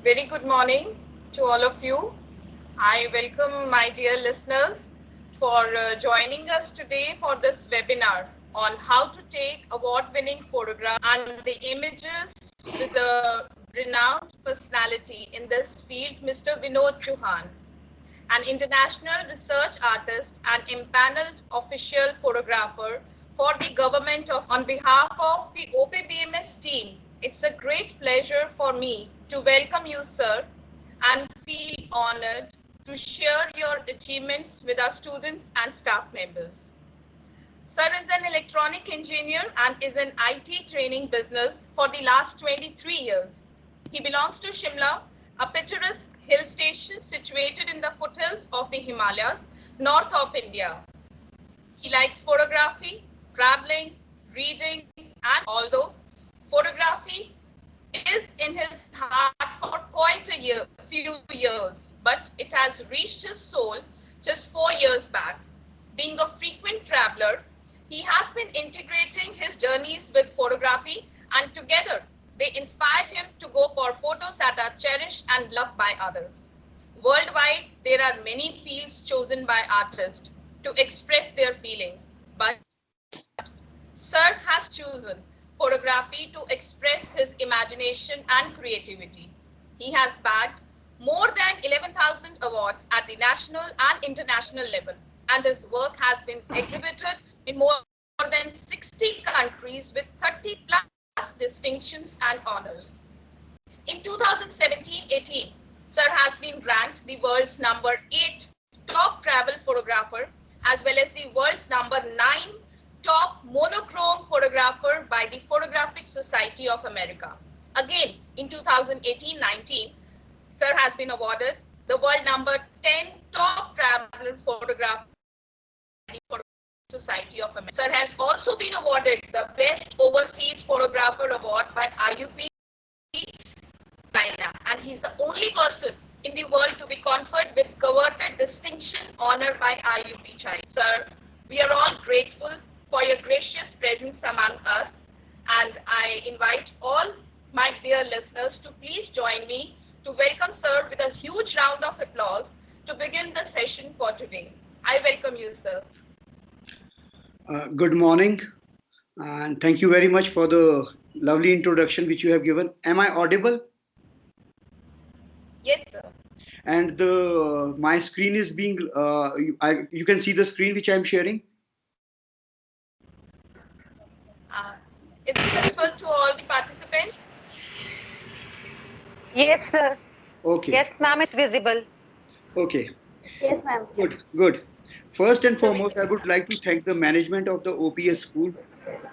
very good morning to all of you. I welcome my dear listeners for joining us today for this webinar on how to take award-winning photographs and the images with a renowned personality in this field, Mr. Vinod Chouhan, an international research artist and empaneled official photographer for the government of. On behalf of the OPBMS team, it's a great pleasure for me to welcome you, sir, and feel honored to share your achievements with our students and staff members. Sir is an electronic engineer and is in IT training business for the last 23 years. He belongs to Shimla, a picturesque hill station situated in the foothills of the Himalayas, north of India. He likes photography, traveling, reading, and although photography is in his heart for quite few years, but it has reached his soul just 4 years back. Being a frequent traveler, he has been integrating his journeys with photography, and together they inspired him to go for photos that are cherished and loved by others. Worldwide, there are many fields chosen by artists to express their feelings, but Sir has chosen photography to express his imagination and creativity. He has bagged more than 11,000 awards at the national and international level, and his work has been exhibited in more than 60 countries with 30 plus distinctions and honors. In 2017-18, Sir has been ranked the world's number 8 top travel photographer, as well as the world's number 9 top monochrome photographer by the Photographic Society of America. Again, in 2018-19, Sir has been awarded the world number 10 top travel photographer by the Photographic Society of America. Sir has also been awarded the Best Overseas Photographer Award by IUP China, and he's the only person in the world to be conferred with coveted distinction honor by IUP China. Sir, we are all grateful for your gracious presence among us, and I invite all my dear listeners to please join me to welcome Sir with a huge round of applause to begin the session for today. I welcome you, sir. Good morning, and thank you very much for the lovely introduction which you have given. Am I audible? Yes, sir. And my screen is being, you can see the screen which I am sharing? Is it visible to all the participants? Yes, sir. Okay. Yes, ma'am, it's visible. Okay. Yes, ma'am. Good. First and foremost, I would like to thank the management of the OPS school,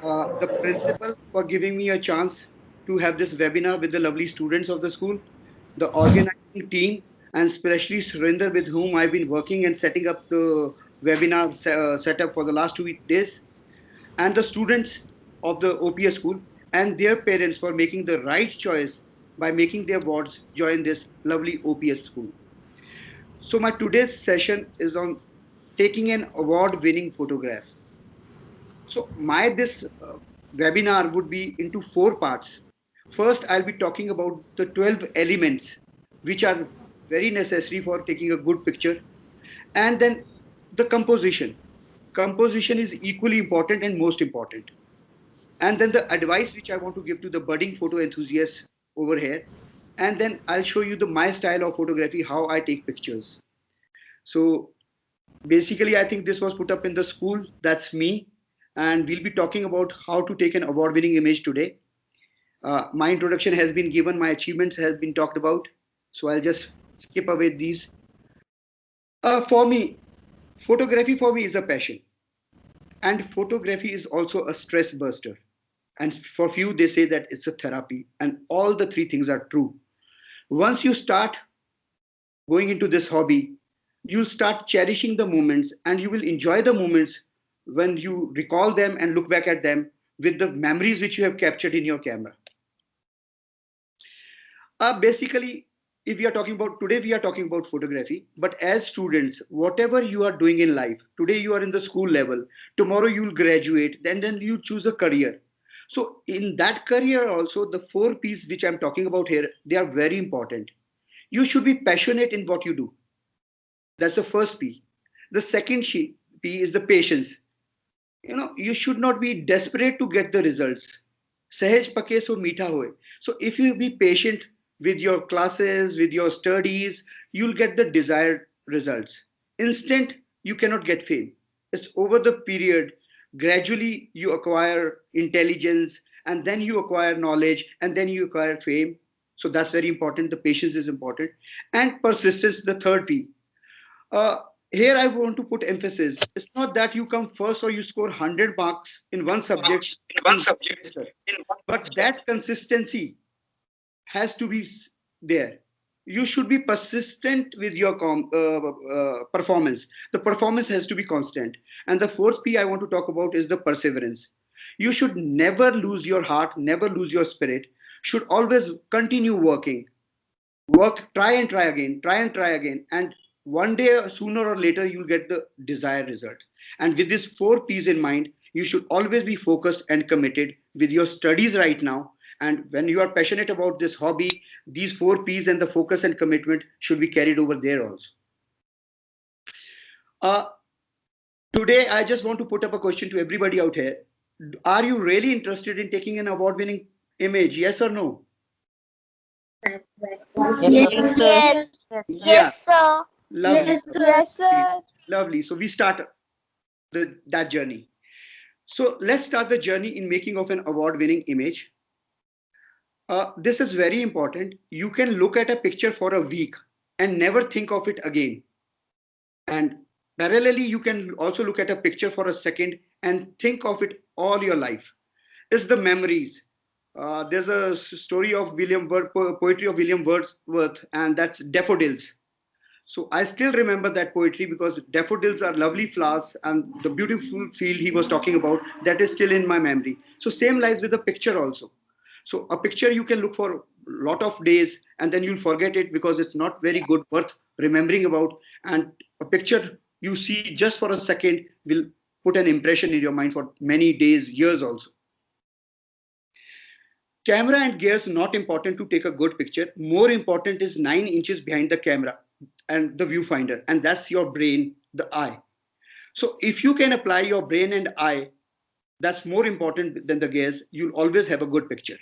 the principal for giving me a chance to have this webinar with the lovely students of the school, the organizing team, and especially Surinder, with whom I've been working and setting up the webinar setup for the last 2 days, and the students of the OPS school and their parents for making the right choice by making their wards join this lovely OPS school. So my today's session is on taking an award-winning photograph. So my this webinar would be into 4 parts. First, I'll be talking about the 12 elements which are very necessary for taking a good picture, and then the composition. Composition is equally important and most important. And then the advice which I want to give to the budding photo enthusiasts over here. And then I'll show you my style of photography, how I take pictures. So basically, I think this was put up in the school. That's me. And we'll be talking about how to take an award-winning image today. My introduction has been given. My achievements have been talked about. So I'll just skip away these. For me, photography for me is a passion. And photography is also a stress buster. And for few, they say that it's a therapy. And all the 3 things are true. Once you start going into this hobby, you'll start cherishing the moments and you will enjoy the moments when you recall them and look back at them with the memories which you have captured in your camera. Basically, if we are talking about today, we are talking about photography. But as students, whatever you are doing in life, today you are in the school level, tomorrow you'll graduate, then you choose a career. So in that career also, the 4 P's which I'm talking about here, they are very important. You should be passionate in what you do. That's the first P. The second P is the patience. You should not be desperate to get the results. Sahaj pake so meetha hoye. So if you be patient with your classes, with your studies, you'll get the desired results. Instant, you cannot get fame. It's over the period. Gradually you acquire intelligence, and then you acquire knowledge, and then you acquire fame. So that's very important. The patience is important. And persistence, the third P. uh, Here I want to put emphasis. It's not that you come first or you score 100 marks in one subject in one semester, but that consistency has to be there. You should be persistent with your performance. The performance has to be constant. And the fourth P I want to talk about is the perseverance. You should never lose your heart, never lose your spirit, should always continue working. Work, try and try again, and one day sooner or later you'll get the desired result. And with these four P's in mind, you should always be focused and committed with your studies right now. And when you are passionate about this hobby, these four P's and the focus and commitment should be carried over there also. uh, Today I just want to put up a question to everybody out here. Are you really interested in taking an award winning image? Yes or no? Yes, sir. Yes, sir. Yes, Yeah. yes, sir. Lovely. Yes, sir. Lovely. So we start that journey. So let's start the journey in making of an award winning image. This is very important. You can look at a picture for a week and never think of it again. And parallelly, you can also look at a picture for a second and think of it all your life. It's the memories. There's a story of poetry of William Wordsworth, and that's daffodils. So I still remember that poetry because daffodils are lovely flowers, and the beautiful field he was talking about, that is still in my memory. So same lies with the picture also. So a picture you can look for a lot of days and then you'll forget it because it's not very good worth remembering about. And a picture you see just for a second will put an impression in your mind for many days, years also. Camera and gears not important to take a good picture. More important is 9 inches behind the camera and the viewfinder, and that's your brain, the eye. So if you can apply your brain and eye, that's more important than the gears. You'll always have a good picture.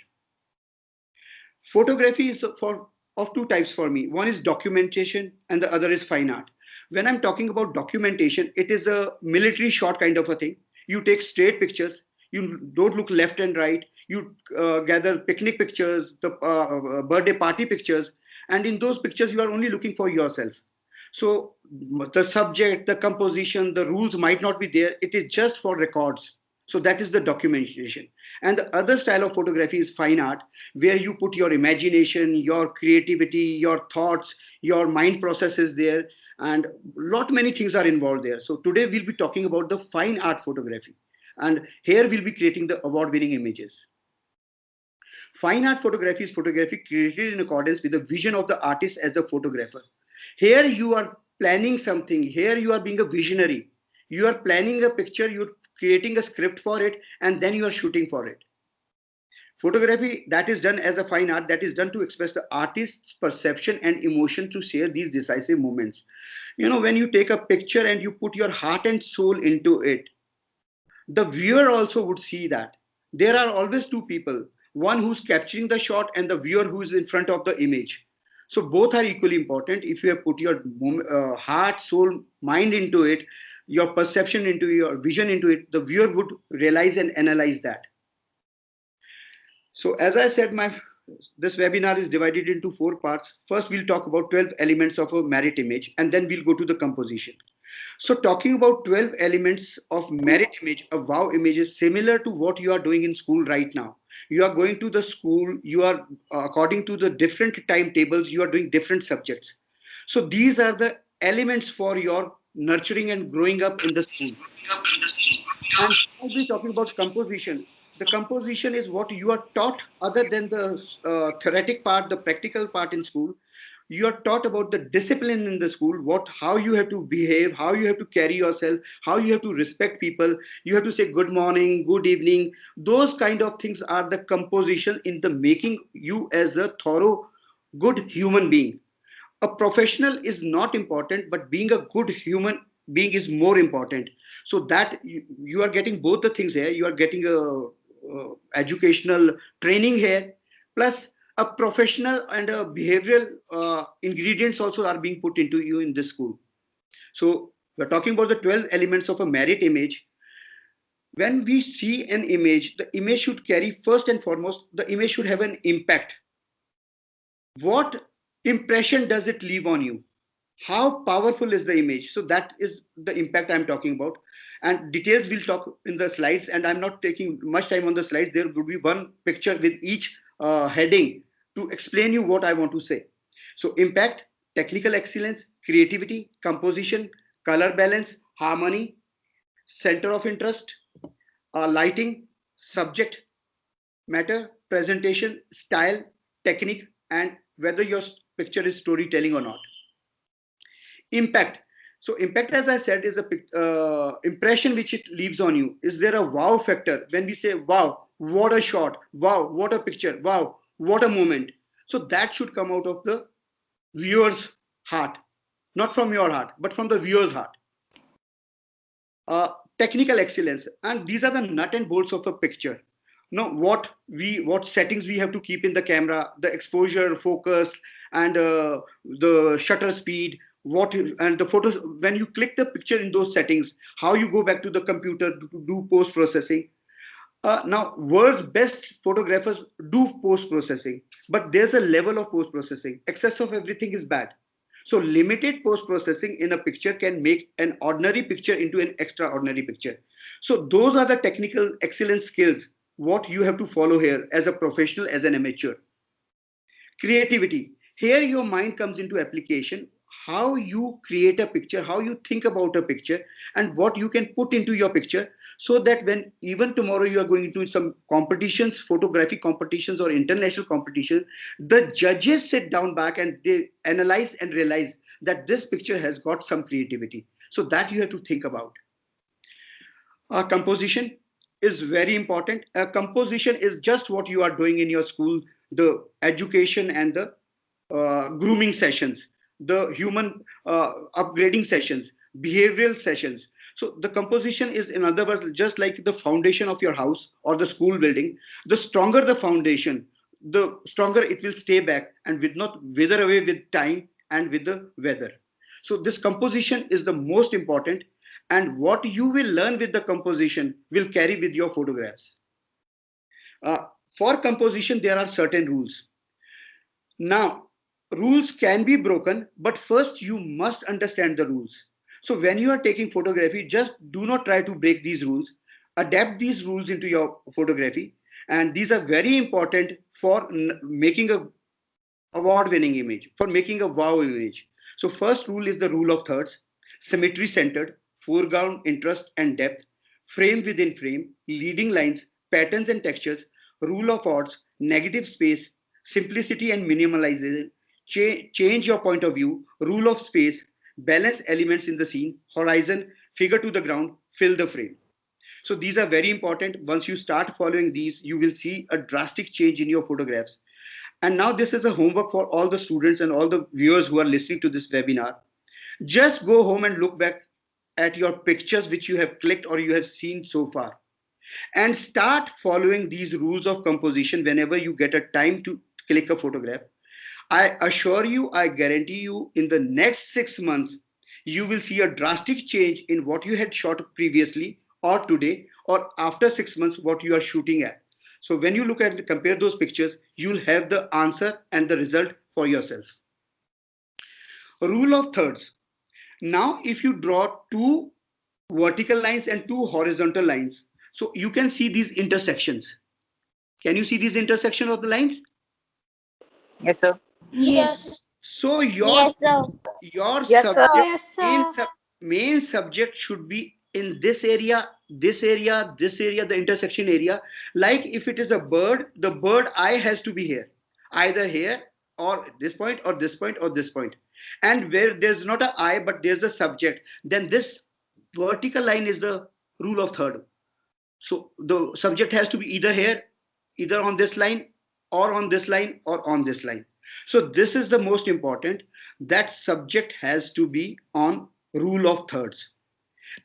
Photography is of two types for me. One is documentation and the other is fine art. When I'm talking about documentation, it is a military shot kind of a thing. You take straight pictures, you don't look left and right, you gather picnic pictures, the birthday party pictures, and in those pictures you are only looking for yourself. So the subject, the composition, the rules might not be there. It is just for records. So that is the documentation. And the other style of photography is fine art, where you put your imagination, your creativity, your thoughts, your mind processes there, and lot many things are involved there. So today we'll be talking about the fine art photography, and here we'll be creating the award-winning images. Fine art photography is photography created in accordance with the vision of the artist as the photographer. Here you are planning something. Here you are being a visionary. You are planning a picture. You're creating a script for it, and then you are shooting for it. Photography that is done as a fine art, that is done to express the artist's perception and emotion to share these decisive moments. When you take a picture and you put your heart and soul into it, the viewer also would see that. There are always two people, one who's capturing the shot and the viewer who is in front of the image. So both are equally important. If you have put your heart, soul, mind into it, your perception into your vision into it, the viewer would realize and analyze that. So as I said, this webinar is divided into 4 parts. First, we'll talk about 12 elements of a merit image, and then we'll go to the composition. So talking about 12 elements of merit image, a wow image is similar to what you are doing in school right now. You are going to the school, you are according to the different timetables, you are doing different subjects. So these are the elements for your nurturing and growing up in the school. And I'll be talking about composition. The composition is what you are taught other than the theoretic part, the practical part in school. You are taught about the discipline in the school, how you have to behave, how you have to carry yourself, how you have to respect people, you have to say good morning, good evening. Those kind of things are the composition in the making you as a thorough good human being. A professional is not important, but being a good human being is more important. So that you are getting both the things here. You are getting a educational training here, plus a professional and a behavioral ingredients also are being put into you in this school. So we're talking about the 12 elements of a merit image. When we see an image, the image should carry, first and foremost, the image should have an impact. What impression does it leave on you? How powerful is the image? So that is the impact I'm talking about. And details we'll talk in the slides, and I'm not taking much time on the slides. There would be one picture with each heading to explain you what I want to say. So impact, technical excellence, creativity, composition, color balance, harmony, center of interest, lighting, subject matter, presentation, style, technique, and whether your picture is storytelling or not. Impact. So impact, as I said, is a impression which it leaves on you. Is there a wow factor? When we say wow, what a shot, wow, what a picture, wow, what a moment. So that should come out of the viewer's heart, not from your heart, but from the viewer's heart. Technical excellence, and these are the nut and bolts of a picture. Now what settings we have to keep in the camera, the exposure, focus, and the shutter speed, what and the photos. When you click the picture in those settings, how you go back to the computer to do post processing. Now, world's best photographers do post processing, but there's a level of post processing. Excess of everything is bad. So, limited post processing in a picture can make an ordinary picture into an extraordinary picture. So, those are the technical excellence skills what you have to follow here as a professional, as an amateur. Creativity. Here your mind comes into application. How you create a picture, how you think about a picture, and what you can put into your picture, so that when even tomorrow you are going into some competitions, photography competitions or international competition, the judges sit down back and they analyze and realize that this picture has got some creativity. So that you have to think about. Composition is very important. Composition is just what you are doing in your school, the education and the grooming sessions, the human upgrading sessions, behavioral sessions. So the composition is, in other words, just like the foundation of your house or the school building. The stronger the foundation, the stronger it will stay back and will not wither away with time and with the weather. So this composition is the most important, and what you will learn with the composition will carry with your photographs. Uh, for composition, there are certain rules. Now, rules can be broken, but first you must understand the rules. So when you are taking photography, just do not try to break these rules. Adapt these rules into your photography, and these are very important for making a award-winning image, for making a wow image. So first rule is the rule of thirds: symmetry centered, foreground interest and depth, frame within frame, leading lines, patterns and textures, rule of odds, negative space, simplicity and minimalization, change your point of view, rule of space, balance elements in the scene, horizon, figure to the ground, fill the frame. So these are very important. Once you start following these, you will see a drastic change in your photographs. And now this is a homework for all the students and all the viewers who are listening to this webinar. Just go home and look back at your pictures which you have clicked or you have seen so far, and start following these rules of composition whenever you get a time to click a photograph. I assure you, I guarantee you, in the next 6 months, you will see a drastic change in what you had shot previously or today, or after 6 months, what you are shooting at. So when you look at compare those pictures, you'll have the answer and the result for yourself. Rule of thirds. Now, if you draw two vertical lines and two horizontal lines, so you can see these intersections. Can you see these intersection of the lines? Yes, sir. Yes. So Yes, sir. your Yes, sir. subject, Yes, main, sir. main subject should be in this area, this area, this area, the intersection area. Like if it is a bird, the bird eye has to be here, either here or this point or this point or this point. And where there's not an eye but there's a subject, then this vertical line is the rule of third. So the subject has to be either here, either on this line, or on this line, or on this line. So this is the most important. that subject has to be on rule of thirds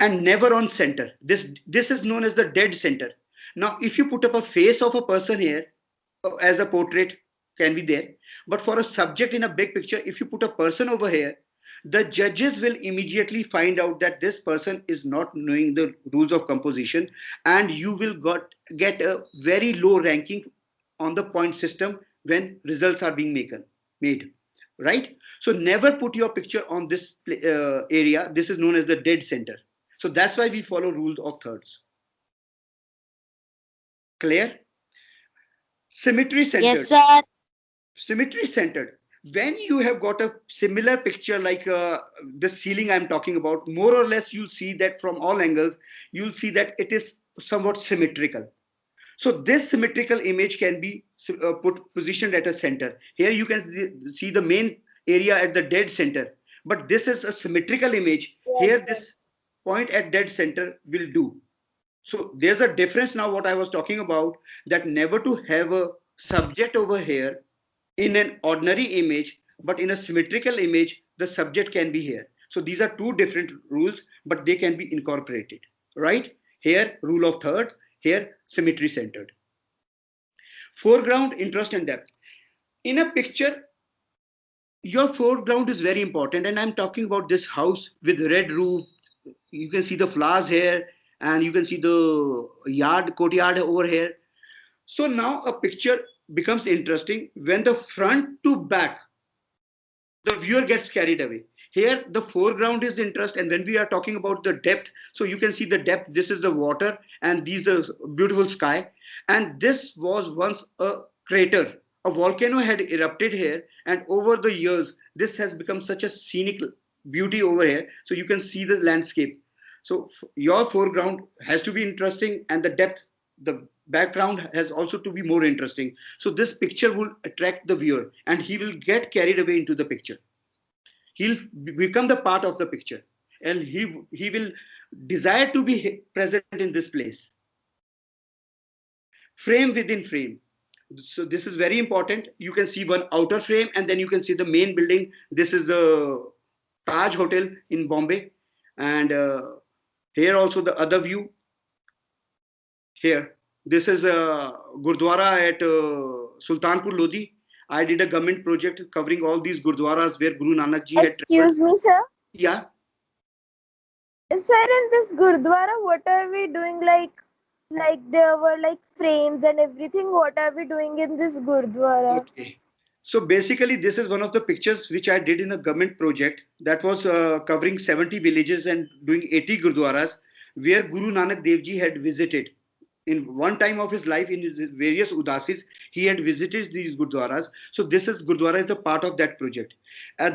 and never on center. This is known as the dead center. Now, if you put up a face of a person here as a portrait, can be there, but for a subject in a big picture, if you put a person over here, the judges will immediately find out that this person is not knowing the rules of composition, and you will get a very low ranking on the point system when results are being made, right? So never put your picture on this area. This is known as the dead center. So that's why we follow rules of thirds. Clear? Symmetry Yes, centered. sir. Symmetry centered. When you have got a similar picture like the ceiling I'm talking about, more or less you'll see that from all angles, you'll see that it is somewhat symmetrical. So this symmetrical image can be put positioned at a center. Here you can see the main area at the dead center, but this is a symmetrical image. Yes, Here sir. this point at dead center will do. So there's a difference now what I was talking about, that never to have a subject over here in an ordinary image, but in a symmetrical image, the subject can be here. So these are two different rules, but they can be incorporated, right? Here, rule of third, here, symmetry centered. Foreground, interest, and depth. In a picture, your foreground is very important, and I'm talking about this house with red roof. You can see the flowers here, and you can see the courtyard over here. So now a picture becomes interesting when the front to back the viewer gets carried away. Here the foreground is interest, and when we are talking about the depth, so you can see the depth. This is the water, and these are beautiful sky. And this was once a crater. A volcano had erupted here, and over the years this has become such a scenic beauty over here. So you can see the landscape. So your foreground has to be interesting, and the depth, the background has also to be more interesting. So this picture will attract the viewer, and he will get carried away into the picture. He'll become the part of the picture, and he will desire to be present in this place. Frame within frame. So this is very important. You can see one outer frame, and then you can see the main building. This is the Taj Hotel in Bombay, and here also the other view. Here, this is a Gurdwara at Sultanpur Lodi. I did a government project covering all these Gurdwaras where Guru Nanak Ji had traveled. Excuse me, sir. Yeah. Sir, in this Gurdwara, what are we doing? Like there were like frames and everything. What are we doing in this Gurdwara? Okay. So basically, this is one of the pictures which I did in a government project that was covering 70 villages and doing 80 Gurdwaras, where Guru Nanak Dev Ji had visited. In one time of his life, in his various udasis, he had visited these Gurdwaras. So this is Gurdwara is a part of that project.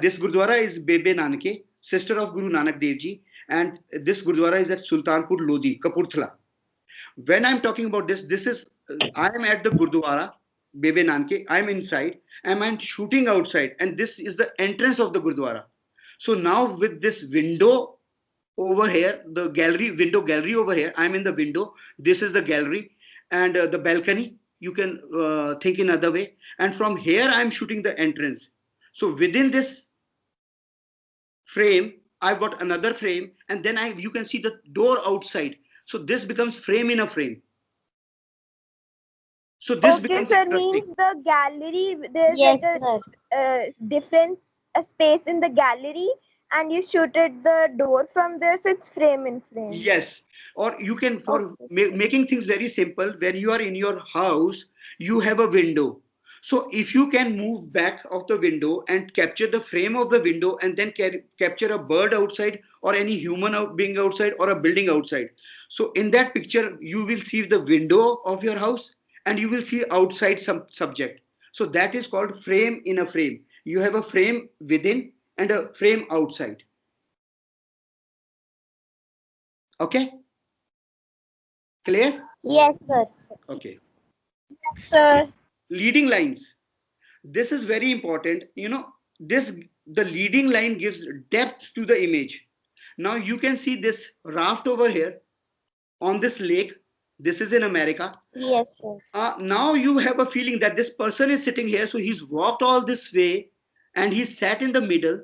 This Gurdwara is Bebe Nanake, sister of Guru Nanak Dev Ji, and this Gurdwara is at Sultanpur Lodi, Kapurthala. When I'm talking about this is I am at the Gurdwara, Bebe Nanke. I'm inside, and I'm shooting outside, and this is the entrance of the Gurdwara. So now with this window over here, the gallery over here, I'm in the window. This is the gallery, and the balcony. You can think in other way, and from here I'm shooting the entrance. So within this frame, I've got another frame, and then you can see the door outside. So this becomes frame in a frame. So this Okay, becomes sir. interesting. Means the gallery. There's Yes, like sir. a difference, a space in the gallery, and you shoot at the door from there, so it's frame in frame. Yes. Or you can, for Okay. making things very simple, when you are in your house, you have a window. So if you can move back of the window and capture the frame of the window, and then capture a bird outside, or any human being outside, or a building outside. So in that picture, you will see the window of your house, and you will see outside some subject. So that is called frame in a frame. You have a frame within and a frame outside. Okay, clear? Yes, sir. Okay. Sir. Leading lines. This is very important. This the leading line gives depth to the image. Now you can see this raft over here on this lake. This is in America. Yes, sir. Now you have a feeling that this person is sitting here, so he's walked all this way, and he's sat in the middle.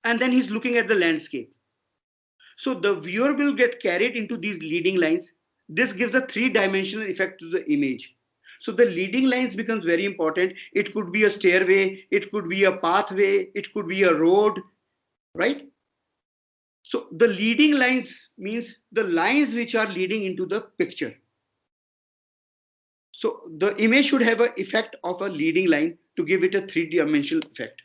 and then he's looking at the landscape. So the viewer will get carried into these leading lines. This gives a three-dimensional effect to the image. So the leading lines becomes very important. It could be a stairway, it could be a pathway, it could be a road, right? So the leading lines means the lines which are leading into the picture. So the image should have an effect of a leading line to give it a three-dimensional effect.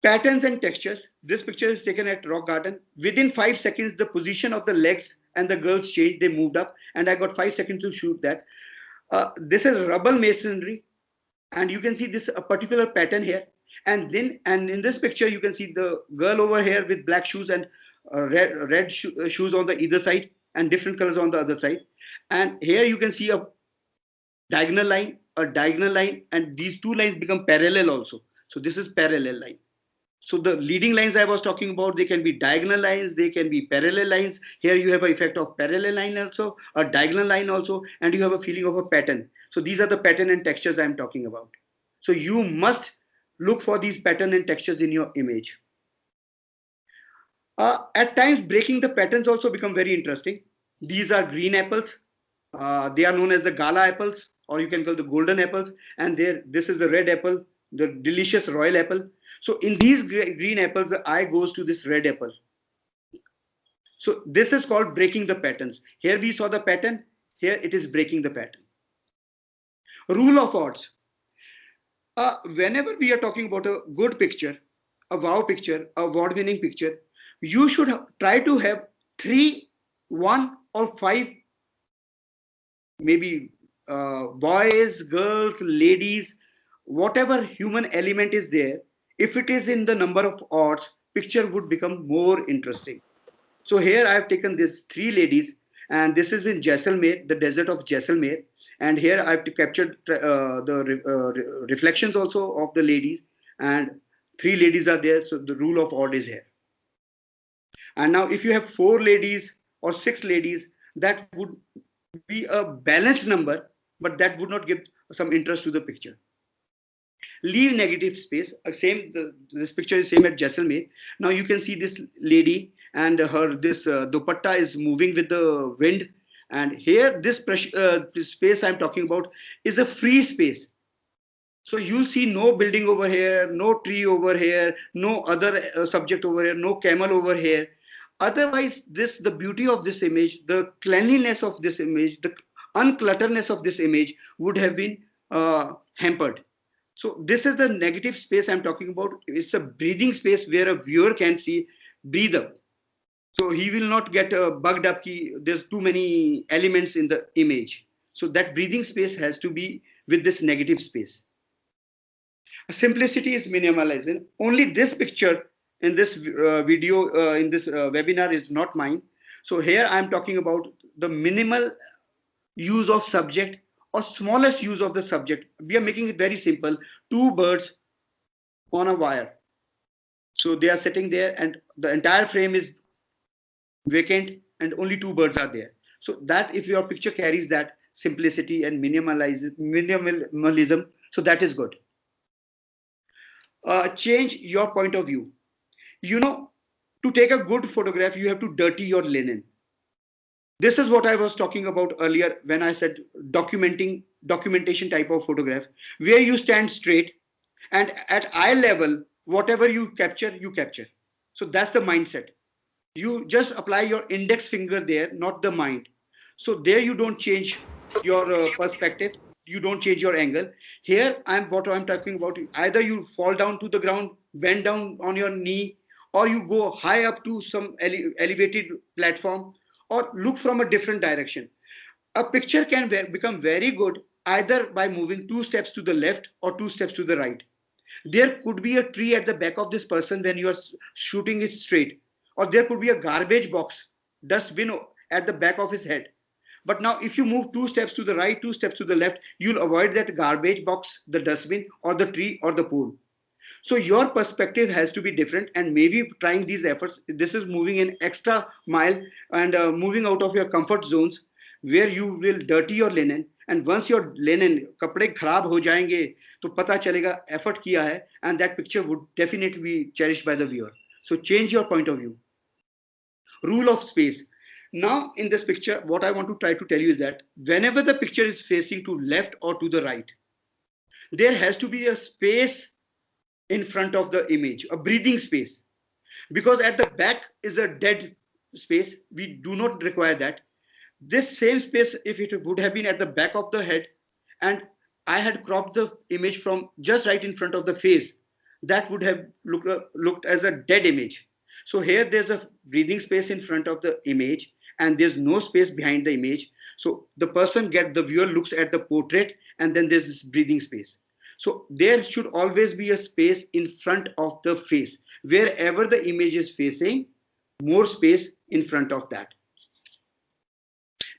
Patterns and textures. This picture is taken at Rock Garden. Within 5 seconds, the position of the legs and the girls changed. They moved up, and I got 5 seconds to shoot that. This is rubble masonry, and you can see this a particular pattern here. And in this picture, you can see the girl over here with black shoes and red shoes on the either side, and different colors on the other side. And here you can see a diagonal line, and these two lines become parallel also. So this is parallel line. So the leading lines I was talking about, they can be diagonal lines, they can be parallel lines. Here you have an effect of parallel line also, a diagonal line also, and you have a feeling of a pattern. So these are the pattern and textures I'm talking about. So you must look for these pattern and textures in your image. At times, breaking the patterns also become very interesting. These are green apples. They are known as the gala apples, or you can call the golden apples. And there, this is the red apple, the delicious royal apple. So in these green apples, the eye goes to this red apple. So this is called breaking the patterns. Here we saw the pattern. Here it is breaking the pattern. Rule of odds. Whenever we are talking about a good picture, a wow picture, a award-winning picture, you should try to have 3, 1, or 5, maybe boys, girls, ladies, whatever human element is there. If it is in the number of odds, picture would become more interesting. So here I have taken these 3 ladies, and this is in Jaisalmer, the desert of Jaisalmer. And here I have captured the reflections also of the ladies, and 3 ladies are there. So the rule of odd is here. And now if you have 4 ladies or 6 ladies, that would be a balanced number, but that would not give some interest to the picture. Leave negative space. This picture is same at Jaisalmer. Now you can see this lady, and her this dupatta is moving with the wind. And here this space I'm talking about is a free space. So you'll see no building over here, no tree over here, no other subject over here, no camel over here. Otherwise, the beauty of this image, the cleanliness of this image, the unclutteredness of this image would have been hampered. So this is the negative space I'm talking about. It's a breathing space where a viewer can see, breathe up. So he will not get bugged up. There's too many elements in the image. So that breathing space has to be with this negative space. Simplicity is minimalism. Only this picture in this video, in this webinar is not mine. So here I'm talking about the minimal use of subject or smallest use of the subject. We are making it very simple. 2 birds on a wire. So they are sitting there, and the entire frame is vacant, and only 2 birds are there. So that if your picture carries that simplicity and minimalism, so that is good. Change your point of view. You know, to take a good photograph, you have to dirty your linen. This is what I was talking about earlier when I said documentation type of photograph, where you stand straight and at eye level, whatever you capture, you capture. So that's the mindset. You just apply your index finger there, not the mind. So there you don't change your perspective, you don't change your angle. Here what I'm talking about, either you fall down to the ground, bend down on your knee, or you go high up to some elevated platform, or look from a different direction. A picture can become very good either by moving 2 steps to the left or 2 steps to the right. There could be a tree at the back of this person when you are shooting it straight, or there could be a garbage box, dustbin at the back of his head. But now if you move 2 steps to the right, 2 steps to the left, you'll avoid that garbage box, the dustbin, or the tree, or the pool. So your perspective has to be different, and maybe trying these efforts, this is moving an extra mile and moving out of your comfort zones, where you will dirty your linen and once your linen कपड़े खराब हो जाएंगे तो पता चलेगा effort किया है, and that picture would definitely be cherished by the viewer. So change your point of view. Rule of space. Now in this picture, what I want to try to tell you is that whenever the picture is facing to left or to the right, there has to be a space in front of the image, a breathing space, because at the back is a dead space. We do not require that. This same space, if it would have been at the back of the head and I had cropped the image from just right in front of the face, that would have looked as a dead image. So here there's a breathing space in front of the image and there's no space behind the image. So the viewer looks at the portrait and then there's this breathing space. So there should always be a space in front of the face. Wherever the image is facing, more space in front of that.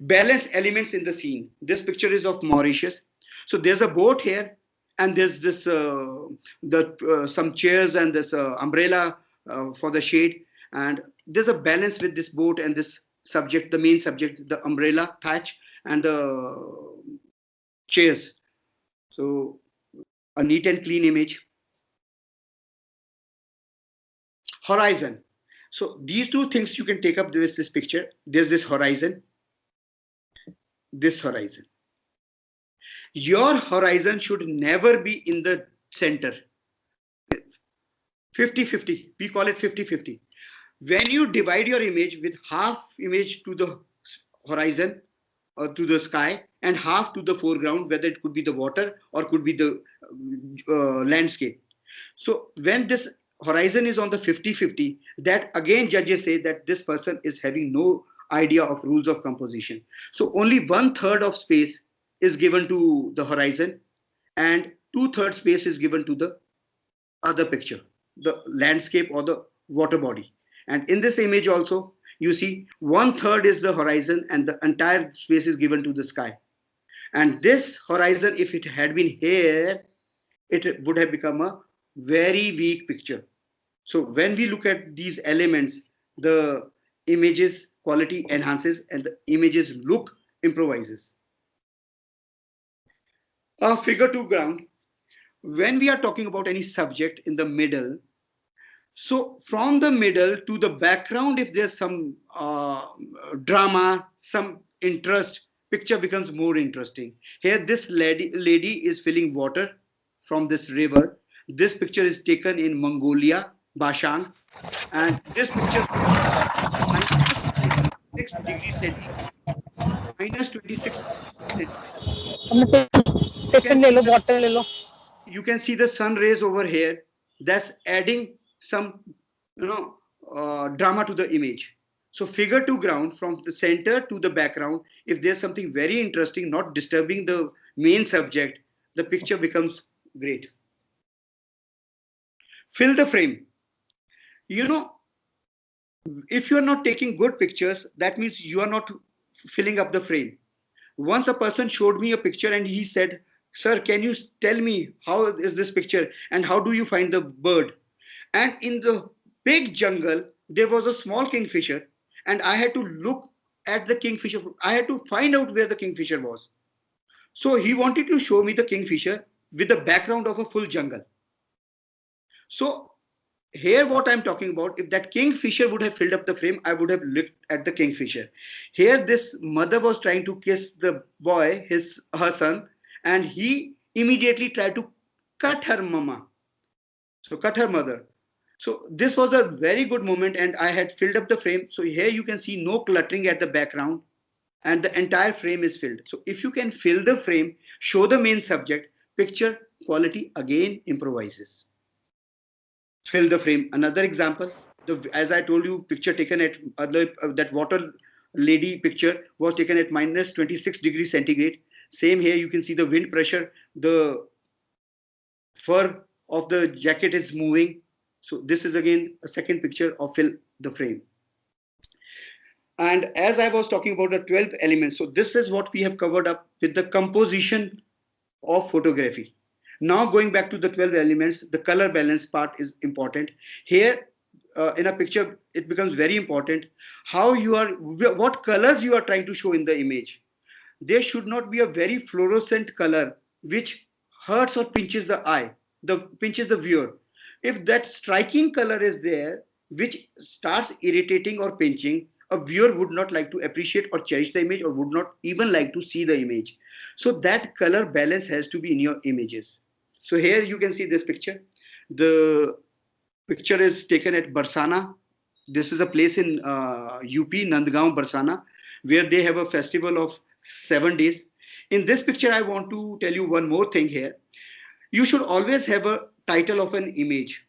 Balance elements in the scene. This picture is of Mauritius. So there's a boat here, and there's this some chairs and this umbrella for the shade. And there's a balance with this boat and this subject, the main subject, the umbrella, thatch, and the chairs. So a neat and clean image. Horizon. So these two things you can take up with this picture. There's this horizon. This horizon. Your horizon should never be in the center. 50-50. We call it 50-50. When you divide your image with half image to the horizon or to the sky and half to the foreground, whether it could be the water or could be the landscape. So when this horizon is on the 50-50, that again judges say that this person is having no idea of rules of composition. So only 1/3 of space is given to the horizon and 2/3 space is given to the other picture, the landscape or the water body. And in this image also, you see 1/3 is the horizon and the entire space is given to the sky. And this horizon, if it had been here, it would have become a very weak picture. So when we look at these elements, the images quality enhances and the images look improvises. A figure to ground. When we are talking about any subject in the middle, so from the middle to the background, if there's some drama, some interest, picture becomes more interesting. Here, this lady is filling water from this river. This picture is taken in Mongolia, Bashang, and this picture minus 26 degrees centigrade. Minus 26 degrees centigrade. You can see you can see the sun rays over here. That's adding some drama to the image. So figure to ground, from the center to the background, if there's something very interesting not disturbing the main subject, the picture becomes great. Fill the frame. If you're not taking good pictures, that means you are not filling up the frame. Once a person showed me a picture and he said, "Sir, can you tell me how is this picture and how do you find the bird?" And in the big jungle, there was a small kingfisher, and I had to look at the kingfisher. I had to find out where the kingfisher was. So he wanted to show me the kingfisher with the background of a full jungle. So here what I'm talking about, if that kingfisher would have filled up the frame, I would have looked at the kingfisher. Here this mother was trying to kiss the boy, her son, and he immediately tried to cut her mama. So cut her mother. So this was a very good moment and I had filled up the frame. So here you can see no cluttering at the background and the entire frame is filled. So if you can fill the frame, show the main subject, picture quality again improvises. Fill the frame. Another example, as I told you, picture taken at that water lady picture was taken at minus 26 degrees centigrade. Same here, you can see the wind pressure, the fur of the jacket is moving. So this is again a second picture of fill the frame. And as I was talking about the 12 elements, so this is what we have covered up with the composition of photography. Now going back to the 12 elements, the color balance part is important. Here in a picture, it becomes very important how you are, what colors you are trying to show in the image. there should not be a very fluorescent color which hurts or pinches the eye, the pinches the viewer. If that striking color is there, which starts irritating or pinching, a viewer would not like to appreciate or cherish the image or would not even like to see the image. So that color balance has to be in your images. So here you can see this picture. The picture is taken at Barsana. This is a place in UP, Nandgaon, Barsana, where they have a festival of 7 days. In this picture, I want to tell you one more thing here. You should always have a title of an image,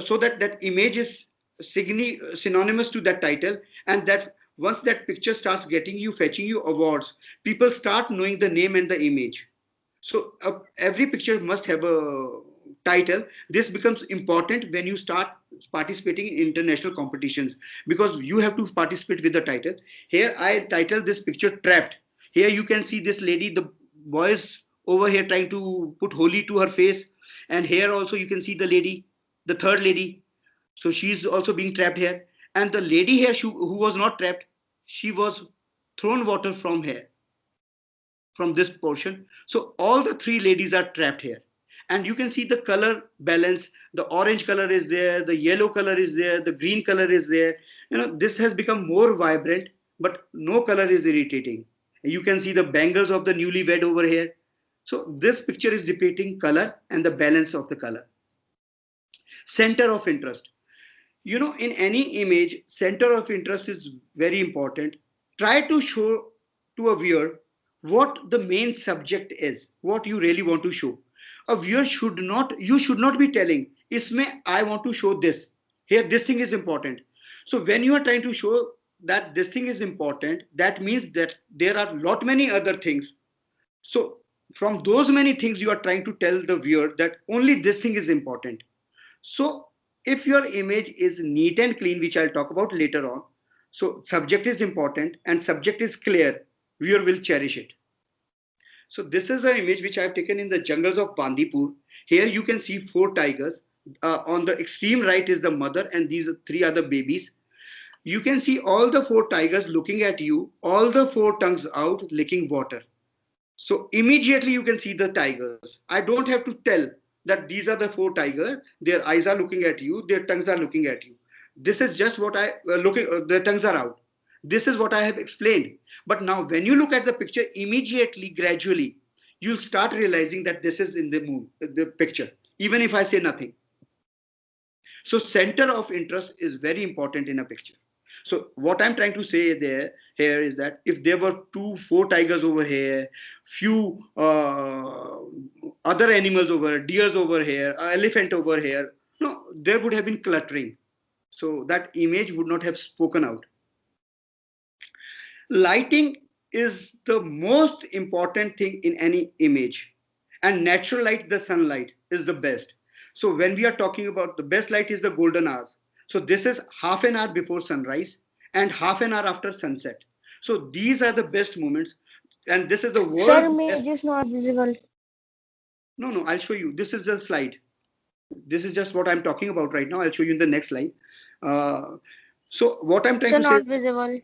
so that that image is synonymous to that title, and that once that picture starts getting you, fetching you awards, people start knowing the name and the image. So every picture must have a title. This becomes important when you start participating in international competitions, because you have to participate with the title. Here I titled this picture Trapped. Here you can see this lady, the boys over here trying to put holy to her face, and here also you can see the lady, the third lady. So she's also being trapped here, and the lady here who was not trapped, she was thrown water from here, from this portion. So all the three ladies are trapped here. And you can see the color balance. The orange color is there, the yellow color is there, the green color is there. This has become more vibrant, but no color is irritating. You can see the bangles of the newlywed over here. So this picture is depicting color and the balance of the color. Center of interest. In any image, center of interest is very important. Try to show to a viewer what the main subject is, what you really want to show. A viewer should not, you should not be telling, isme I want to show this, here this thing is important. So when you are trying to show that this thing is important, that means that there are lot many other things. So from those many things, you are trying to tell the viewer that only this thing is important. So if your image is neat and clean, which I'll talk about later on, so subject is important and subject is clear, viewer will cherish it. So this is an image which I've taken in the jungles of Bandipur. Here you can see four tigers. On the extreme right is the mother and these three other babies. You can see all the four tigers looking at you, all the four tongues out, licking water. So immediately you can see the tigers. I don't have to tell that these are the four tigers. Their eyes are looking at you. Their tongues are looking at you. This is just what I looking. Their tongues are out. This is what I have explained. But now, when you look at the picture, immediately, gradually, you'll start realizing that this is in the picture, even if I say nothing. So center of interest is very important in a picture. So what I'm trying to say here is that if there were four tigers over here, few other animals over, deers over here, elephant over here, no, there would have been cluttering. So that image would not have spoken out. Lighting is the most important thing in any image, and natural light, the sunlight, is the best. So when we are talking about the best light is the golden hours. So this is half an hour before sunrise and half an hour after sunset. So these are the best moments, and this is the Sir, world's image best. is not visible. No, I'll show you. This is the slide. This is just what I'm talking about right now. I'll show you in the next slide. Uh, so what I'm trying Sir, to say, not visible.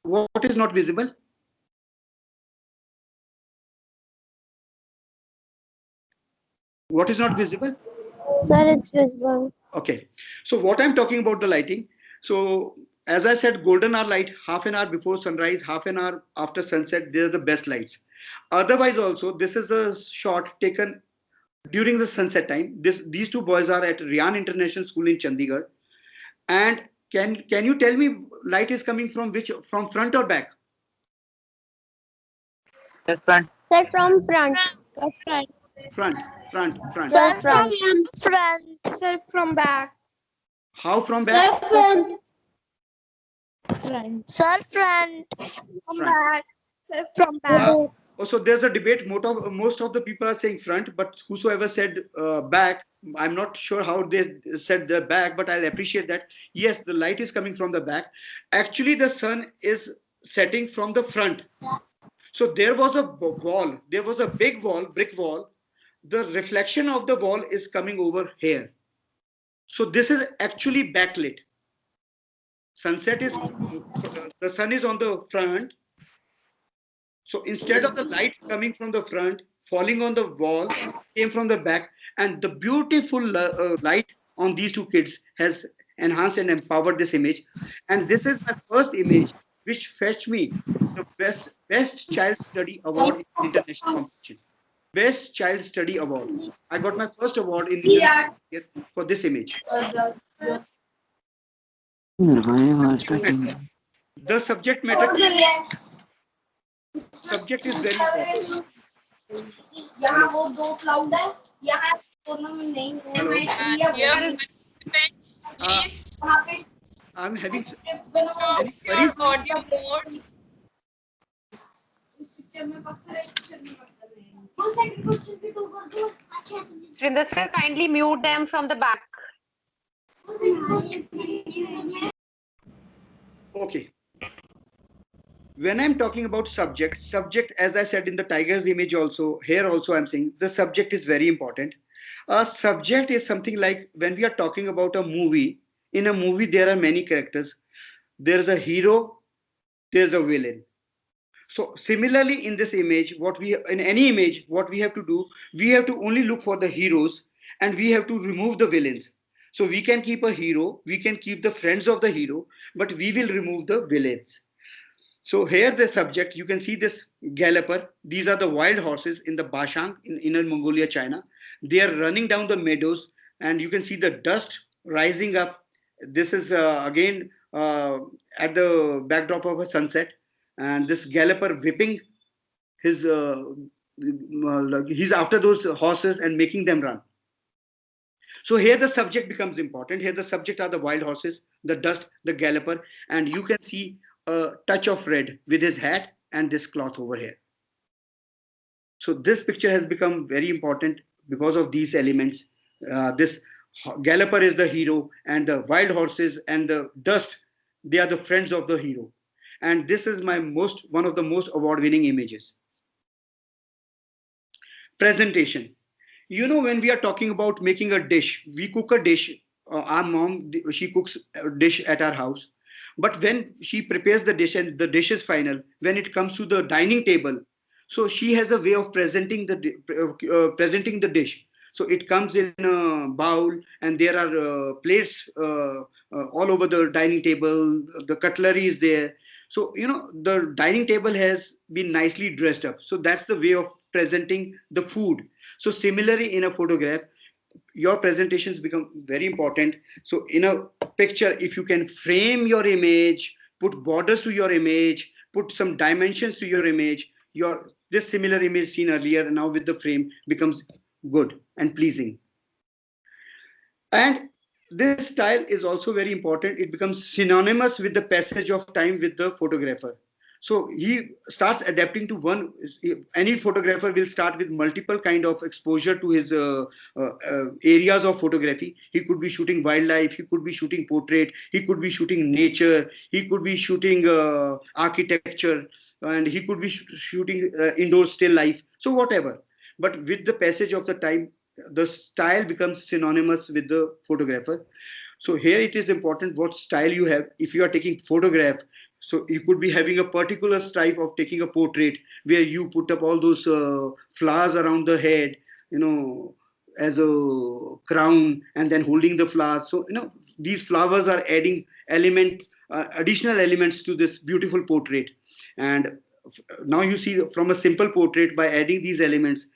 what is not visible? What is not visible? Sir, it's visible. Okay. So what I'm talking about the lighting. So as I said, golden hour light, half an hour before sunrise, half an hour after sunset, they're the best lights. Otherwise, also, this is a shot taken during the sunset time. These two boys are at Ryan International School in Chandigarh. And can you tell me light is coming from which, from front or back? Yes, front. Sir, from front. Sir, front. Front, front. Sir, front. Front. Sir, from back. How from Sir, back? front. Front. Sir, front. From Front. back. Sir, from back. Also, there's a debate. Most of the people are saying front, but whosoever said back, I'm not sure how they said the back, but I'll appreciate that. Yes, the light is coming from the back. Actually, the sun is setting from the front. So there was a wall. There was a big wall, brick wall. The reflection of the wall is coming over here. So this is actually backlit. Sunset is, the sun is on the front. So instead of the light coming from the front, falling on the wall, came from the back, and the beautiful light on these two kids has enhanced and empowered this image. And this is my first image, which fetched me the best child study award in international competition. Best child study award. I got my first award in international for this image. Subject matter. The subject matter. Subject is very important. Hello. Dear participants, please I'm having any off your queries? audio mode. Srinder sir, kindly mute them from the back. Okay. When I'm talking about subject, as I said in the tiger's image also, here also I'm saying the subject is very important. A subject is something like when we are talking about a movie, in a movie there are many characters. There's a hero, there's a villain. So similarly in this image, in any image, what we have to do, we have to only look for the heroes and we have to remove the villains. So we can keep a hero, we can keep the friends of the hero, but we will remove the villains. So here the subject, you can see this galloper. These are the wild horses in the Bashang in Inner Mongolia, China. They are running down the meadows and you can see the dust rising up. This is again at the backdrop of a sunset, and this galloper whipping his he's after those horses and making them run. So here the subject becomes important. Here the subject are the wild horses, the dust, the galloper, and you can see a touch of red with his hat and this cloth over here. So this picture has become very important because of these elements. This galloper is the hero, and the wild horses and the dust, they are the friends of the hero. And this is my one of the most award-winning images. Presentation. You know, when we are talking about making a dish, we cook a dish. Our mom, she cooks a dish at our house. But when she prepares the dish and the dish is final, when it comes to the dining table, so she has a way of presenting the dish. So it comes in a bowl, and there are plates all over the dining table. The cutlery is there. So you know the dining table has been nicely dressed up. So that's the way of presenting the food. So similarly, in a photograph, your presentations become very important. So in a picture, if you can frame your image, put borders to your image, put some dimensions to your image, your this similar image seen earlier now with the frame becomes good and pleasing. And this style is also very important. It becomes synonymous with the passage of time with the photographer. So he starts adapting to one. Any photographer will start with multiple kind of exposure to his areas of photography. He could be shooting wildlife, he could be shooting portrait, he could be shooting nature, he could be shooting architecture, and he could be shooting indoor still life. So whatever. But with the passage of the time, the style becomes synonymous with the photographer. So here it is important what style you have. If you are taking photograph, so you could be having a particular type of taking a portrait where you put up all those flowers around the head, you know, as a crown, and then holding the flowers. So you know these flowers are adding additional elements to this beautiful portrait. And now you see from a simple portrait, by adding these elements,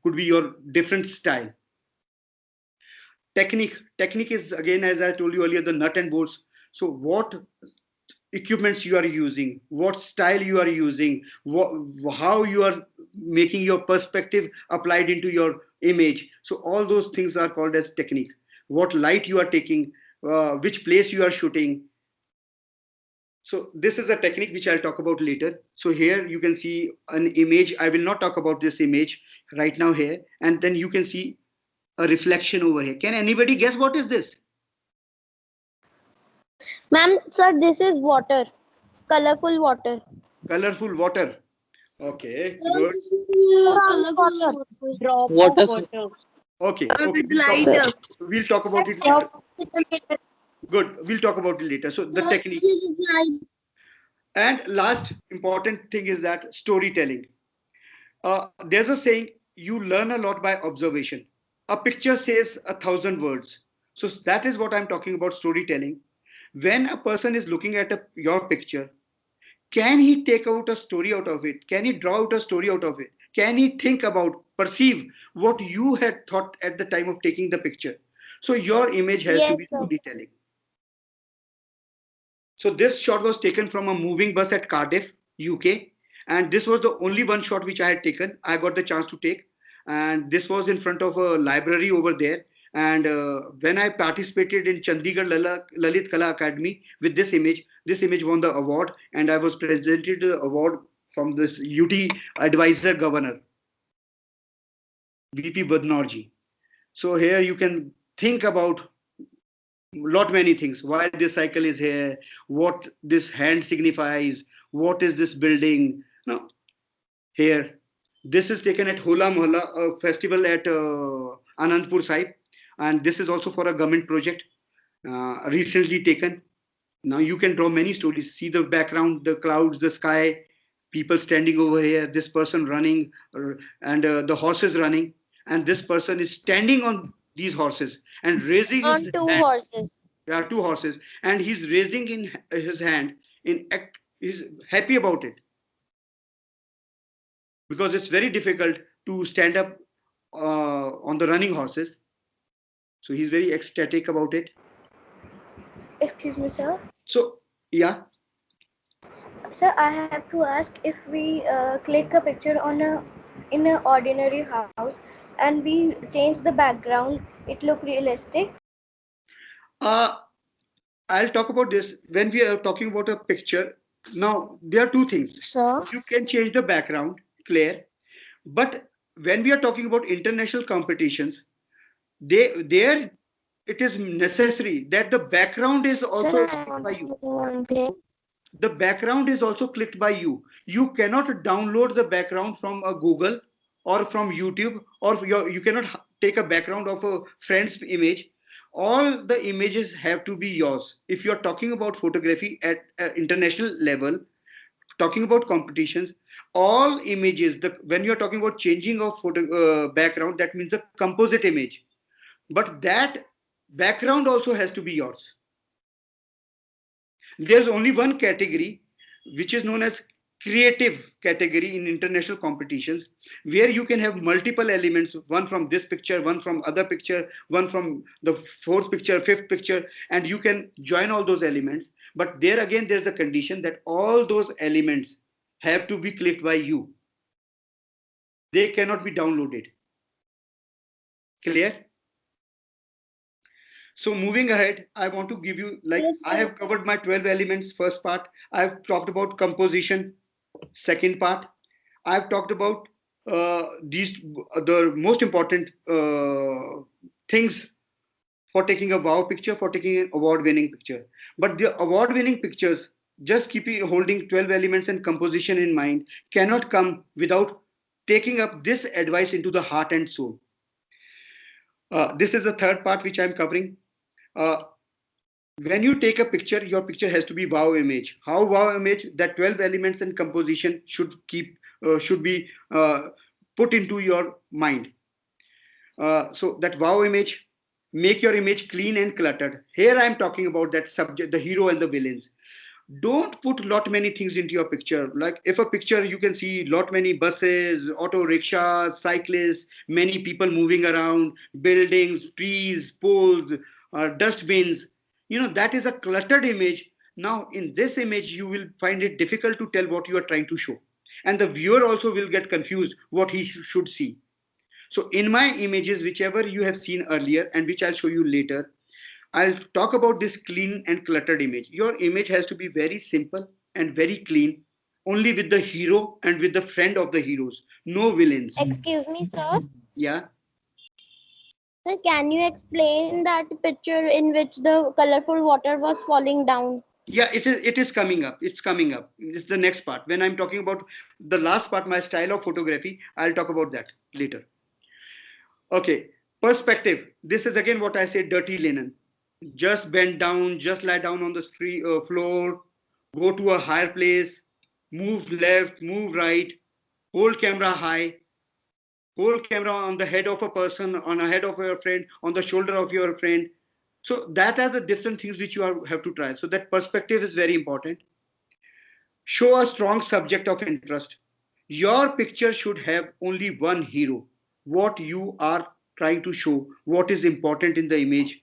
could be your different style. Technique is, again, as I told you earlier, the nut and bolts. So what equipments you are using, what style you are using, how you are making your perspective applied into your image. So all those things are called as technique. What light you are taking, which place you are shooting. So this is a technique which I'll talk about later. So here you can see an image. I will not talk about this image right now here. And then you can see a reflection over here. Can anybody guess what is this? Ma'am, sir, this is water. Colorful water. Colorful water. Okay, good. Drop of water. Okay, we'll talk about it later. Good, we'll talk about it later. So the technique. And last important thing is that storytelling. There's a saying, you learn a lot by observation. A picture says 1,000 words. So that is what I'm talking about, storytelling. When a person is looking at your picture, can he take out a story out of it? Can he draw out a story out of it? Can he think about, perceive what you had thought at the time of taking the picture? So your image has to Yes, be sir. storytelling. So this shot was taken from a moving bus at Cardiff, UK, and this was the only one shot which I had taken. I got the chance to take, and this was in front of a library over there. And when I participated in Chandigarh Lalit Kala Academy with this image won the award, and I was presented the award from this UT advisor governor, VP Badnorji. So here you can think about lot many things, why this cycle is here, what this hand signifies, what is this building. Now here, this is taken at Hola Mohalla, a festival at Anandpur side, and this is also for a government project recently taken. Now you can draw many stories, see the background, the clouds, the sky, people standing over here, this person running, and the horses running, and this person is standing on these horses and raising his On two hand. horses. There are two horses, and he's raising in his hand in act. He's happy about it because it's very difficult to stand up on the running horses. So he's very ecstatic about it. Excuse me, sir. So yeah, Sir, I have to ask, if we click a picture on a in an ordinary house and we change the background, it look realistic. uh, I'll talk about this when we are talking about a picture. Now there are two things. Sir. You can change the background, clear, but when we are talking about international competitions, there it is necessary that the background is Sir, also I clicked want by to you. know one thing. The background is also clicked by you. You cannot download the background from a Google or from YouTube, or you cannot take a background of a friend's image. All the images have to be yours. If you're talking about photography at international level, talking about competitions, all images, when you're talking about changing of background, that means a composite image, but that background also has to be yours. There's only one category which is known as creative category in international competitions, where you can have multiple elements, one from this picture, one from other picture, one from the fourth picture, fifth picture, and you can join all those elements. But there again, there's a condition that all those elements have to be clicked by you. They cannot be downloaded. Clear? So moving ahead, I want to give you, like, Yes, I sir. have covered my 12 elements first part. I've talked about composition second part. I've talked about these the most important things for taking a wow picture, for taking an award winning picture. But the award winning pictures, just keeping holding 12 elements and composition in mind, cannot come without taking up this advice into the heart and soul. This is the third part which I'm covering. Uh, when you take a picture, your picture has to be wow image. How wow image? That 12 elements and composition should be put into your mind. So that wow image, make your image clean and cluttered. Here I am talking about that subject, the hero and the villains. Don't put lot many things into your picture. Like if a picture, you can see lot many buses, auto rickshaws, cyclists, many people moving around, buildings, trees, poles, dustbins. That is a cluttered image. Now in this image you will find it difficult to tell what you are trying to show, and the viewer also will get confused what he should see. So in my images, whichever you have seen earlier and which I'll show you later, I'll talk about this clean and cluttered image. Your image has to be very simple and very clean, only with the hero and with the friend of the heroes, no villains. Excuse me, sir. Yeah. Sir, can you explain that picture in which the colorful water was falling down? Yeah, it is coming up. It's coming up. It's the next part. When I'm talking about the last part, my style of photography, I'll talk about that later. Okay, perspective. This is again what I say, dirty linen. Just bend down, just lie down on the street floor, go to a higher place, move left, move right, hold camera high, hold camera on the head of a person, on the head of your friend, on the shoulder of your friend. So that are the different things which have to try. So that perspective is very important. Show a strong subject of interest. Your picture should have only one hero. What you are trying to show, what is important in the image.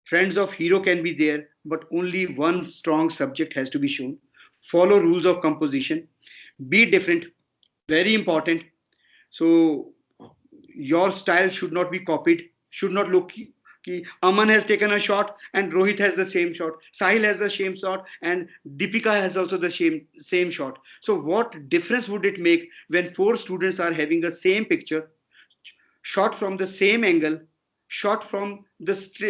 Friends of hero can be there, but only one strong subject has to be shown. Follow rules of composition. Be different. Very important. So your style should not be copied, should not look Aman has taken a shot and Rohit has the same shot, Sahil has the same shot, and Deepika has also the same shot. So what difference would it make when four students are having the same picture, shot from the same angle, shot from the say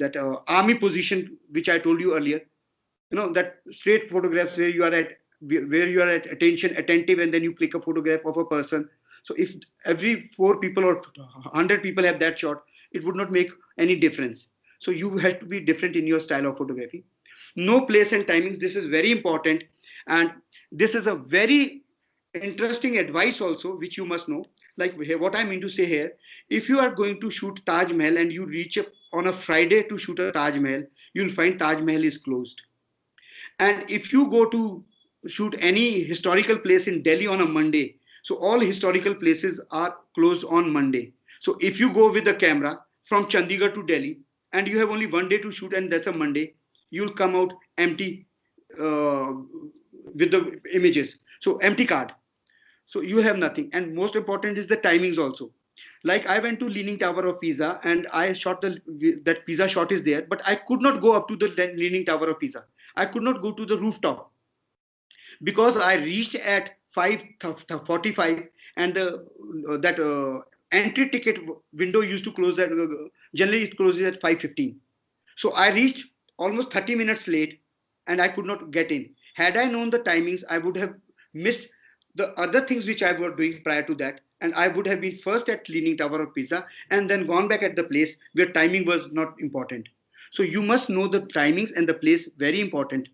that army position which I told you earlier, that straight photographs where you are at attention attentive, and then you click a photograph of a person. So if every four people or 100 people have that shot, it would not make any difference. So you have to be different in your style of photography. No place and timings, this is very important. And this is a very interesting advice also which you must know. Like what I mean to say here, if you are going to shoot Taj Mahal and you reach up on a Friday to shoot a Taj Mahal, you'll find Taj Mahal is closed. And if you go to shoot any historical place in Delhi on a Monday, so all historical places are closed on Monday. So if you go with the camera from Chandigarh to Delhi and you have only one day to shoot and that's a Monday, you'll come out empty uh, with the images. So empty card. So you have nothing. And most important is the timings also. Like I went to Leaning Tower of Pisa and I shot that Pisa shot is there, but I could not go up to the Leaning Tower of Pisa. I could not go to the rooftop because I reached at 5:45 and that entry ticket window used to close at generally it closes at 5:15. So I reached almost 30 minutes late and I could not get in. Had I known the timings, I would have missed the other things which I was doing prior to that, and I would have been first at Leaning Tower of Pisa and then gone back at the place where timing was not important. So you must know the timings and the place, very important.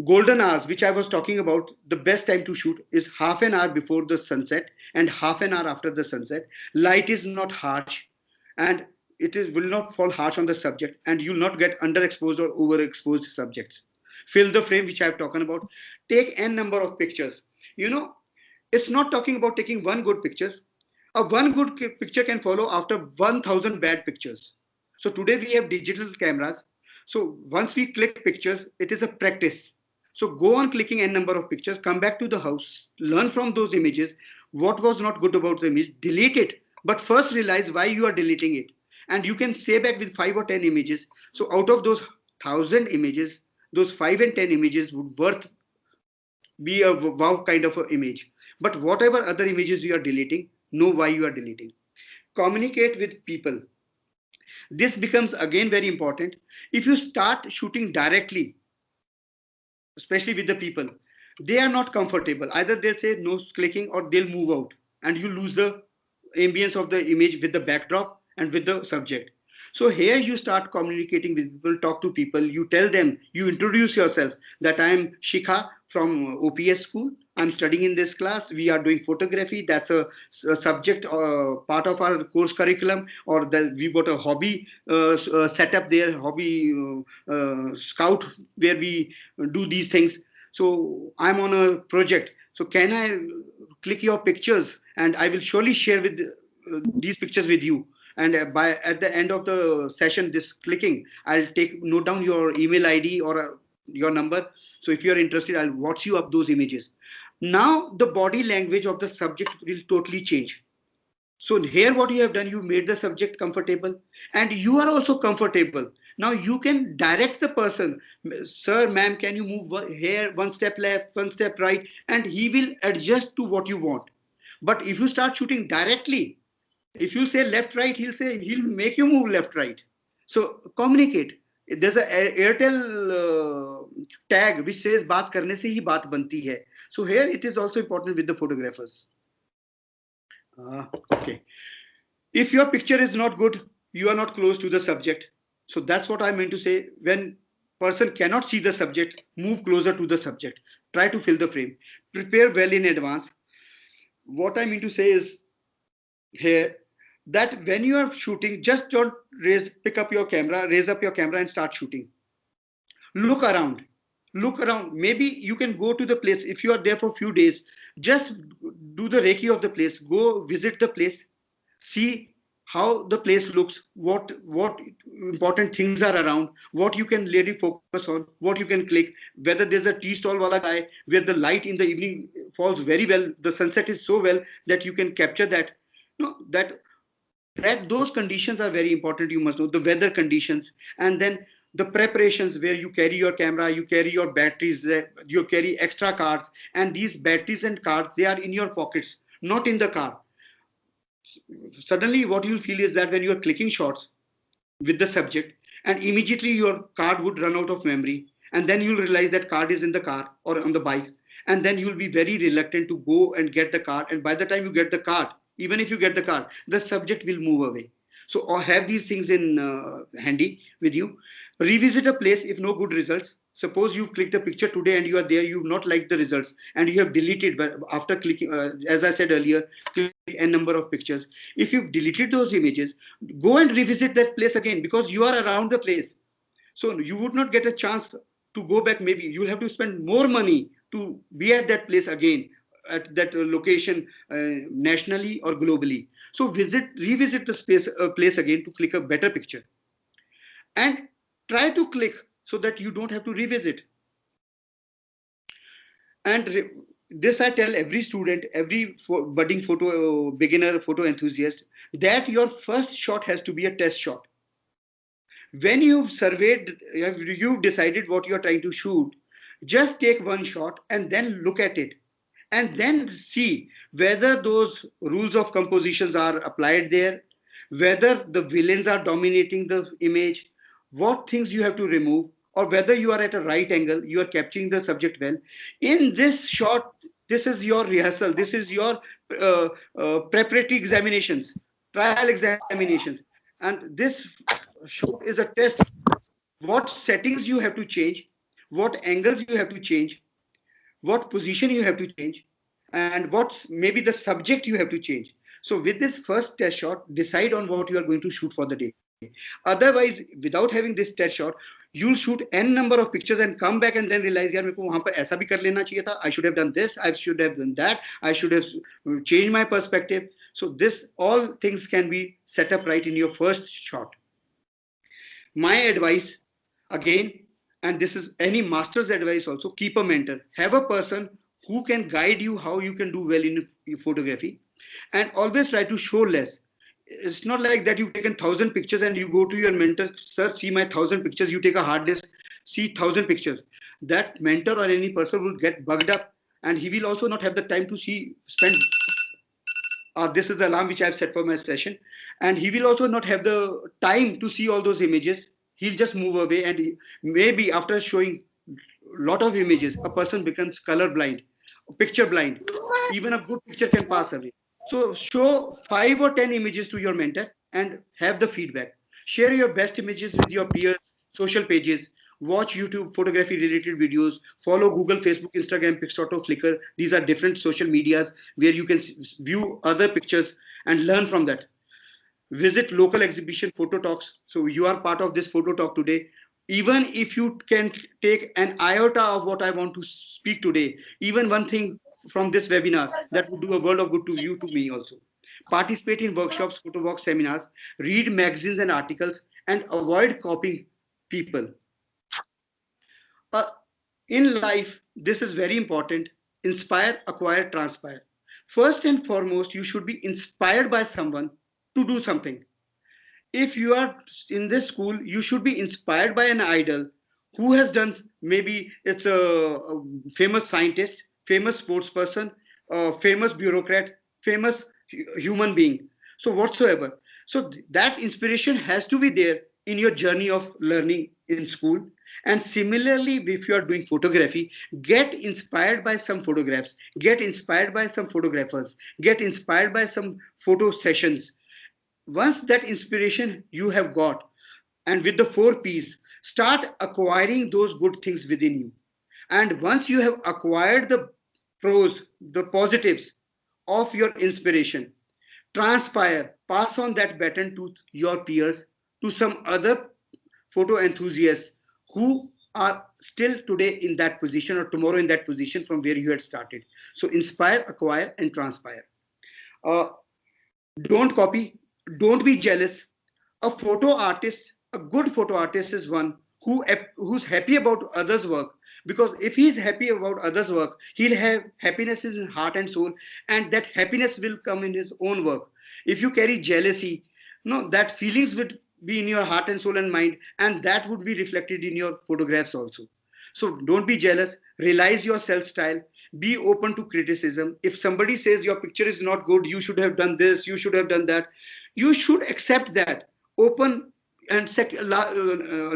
Golden hours, which I was talking about, the best time to shoot is half an hour before the sunset and half an hour after the sunset. Light is not harsh and will not fall harsh on the subject, and you'll not get underexposed or overexposed subjects. Fill the frame, which I have talked about. Take n number of pictures. You know, it's not talking about taking one good pictures. A one good picture can follow after 1,000 bad pictures. So today we have digital cameras. So once we click pictures, it is a practice. So go on clicking n number of pictures, come back to the house, learn from those images, what was not good about the image, delete it, but first realize why you are deleting it. And you can say back with 5 or 10 images. So out of those 1,000 images, those 5 and 10 images would worth be a wow kind of an image. But whatever other images you are deleting, know why you are deleting. Communicate with people. This becomes again very important. If you start shooting directly, especially with the people, they are not comfortable. Either they'll say no clicking or they'll move out and you lose the ambience of the image with the backdrop and with the subject. So here you start communicating with people, talk to people, you tell them, you introduce yourself that I am Shikha from OPS school. I'm studying in this class. We are doing photography. That's a subject part of our course curriculum, or we've got a hobby set up there, hobby scout where we do these things. So I'm on a project. So can I click your pictures and I will surely share with these pictures with you. And by at the end of the session, this clicking, I'll note down your email ID or your number. So if you're interested, I'll watch you up those images. Now the body language of the subject will totally change. So here what you have done, you made the subject comfortable and you are also comfortable. Now you can direct the person, sir, ma'am, can you move here one step left, one step right, and he will adjust to what you want. But if you start shooting directly, if you say left right, he'll make you move left right. So communicate. There's a Airtel tag which says बात करने से ही बात बनती है. So here it is also important with the photographers. Okay. If your picture is not good, you are not close to the subject. So that's what I meant to say. When person cannot see the subject, move closer to the subject. Try to fill the frame. Prepare well in advance. What I mean to say is here that when you are shooting, just don't pick up your camera, raise up your camera and start shooting. Look around. Look around. Maybe you can go to the place if you are there for a few days. Just do the recce of the place. Go visit the place. See how the place looks, what important things are around, what you can really focus on, what you can click, whether there's a tea stall wala guy where the light in the evening falls very well, the sunset is so well that you can capture that. No, that those conditions are very important. You must know the weather conditions, and then the preparations where you carry your camera, you carry your batteries, you carry extra cards, and these batteries and cards, they are in your pockets, not in the car. Suddenly what you'll feel is that when you are clicking shots with the subject, and immediately your card would run out of memory, and then you'll realize that card is in the car or on the bike, and then you'll be very reluctant to go and get the card, and by the time you get the card, even if you get the card, the subject will move away. So or have these things in handy with you. Revisit a place if no good results. Suppose you've clicked a picture today and you are there, you've not liked the results, and you have deleted, but after clicking, as I said earlier, click n number of pictures. If you've deleted those images, go and revisit that place again, because you are around the place. So you would not get a chance to go back. Maybe you'll have to spend more money to be at that place again, at that location, nationally or globally. So revisit the place again to click a better picture, and try to click so that you don't have to revisit. And this I tell every student, every budding photo beginner, photo enthusiast, that your first shot has to be a test shot. When you've surveyed, you've decided what you're trying to shoot, just take one shot and then look at it, and then see whether those rules of compositions are applied there, whether the villains are dominating the image, what things you have to remove, or whether you are at a right angle, you are capturing the subject well. In this shot, this is your rehearsal, this is your preparatory examinations, trial examinations, and this shot is a test. What settings you have to change, what angles you have to change, what position you have to change, and what's maybe the subject you have to change. So with this first test shot, decide on what you are going to shoot for the day. Otherwise, without having this test shot, you'll shoot n number of pictures and come back and then realize, यार मेरे को वहां पर ऐसा भी कर लेना चाहिए था, I should have done this, I should have done that, I should have changed my perspective. So this all things can be set up right in your first shot. My advice, again, and this is any master's advice also, keep a mentor, have a person who can guide you how you can do well in photography, and always try to show less. It's not like that you've taken 1,000 pictures and you go to your mentor, sir, see my 1,000 pictures. You take a hard disk, see 1,000 pictures. That mentor or any person will get bugged up, and he will also not have the time to spend. This is the alarm which I've set for my session, and he will also not have the time to see all those images. He'll just move away, and maybe after showing a lot of images, a person becomes color blind, picture blind. Even a good picture can pass away. So show 5 or 10 images to your mentor and have the feedback. Share your best images with your peers, social pages. Watch YouTube photography related videos. Follow Google, Facebook, Instagram, Pixauto, Flickr. These are different social medias where you can view other pictures and learn from that. Visit local exhibition photo talks. So you are part of this photo talk today. Even if you can take an iota of what I want to speak today, even one thing from this webinar, that would do a world of good to you, to me also. Participate in workshops, photo walk seminars, read magazines and articles, and avoid copying people. Uh, in life, this is very important. Inspire, acquire, transpire. First and foremost, you should be inspired by someone to do something. If you are in this school, you should be inspired by an idol who has done, maybe it's a famous scientist, famous sports person, famous bureaucrat, famous human being. So whatsoever. So that inspiration has to be there in your journey of learning in school. And similarly, if you are doing photography, get inspired by some photographs, get inspired by some photographers, get inspired by some photo sessions. Once that inspiration you have got, And with the 4 P's, start acquiring those good things within you. And once you have acquired the pros, the positives of your inspiration, transpire, pass on that baton to your peers, to some other photo enthusiasts who are still today in that position or tomorrow in that position from where you had started. So inspire, acquire, and transpire. Uh, don't copy, don't be jealous. A photo artist, a good photo artist is one who's happy about others' work, because if he's happy about others' work, he'll have happiness in his heart and soul, and that happiness will come in his own work. If you carry jealousy, no, that feelings would be in your heart and soul and mind, and that would be reflected in your photographs also. So don't be jealous, realize your self style, be open to criticism. If somebody says your picture is not good, you should have done this, you should have done that, you should accept that. Open. And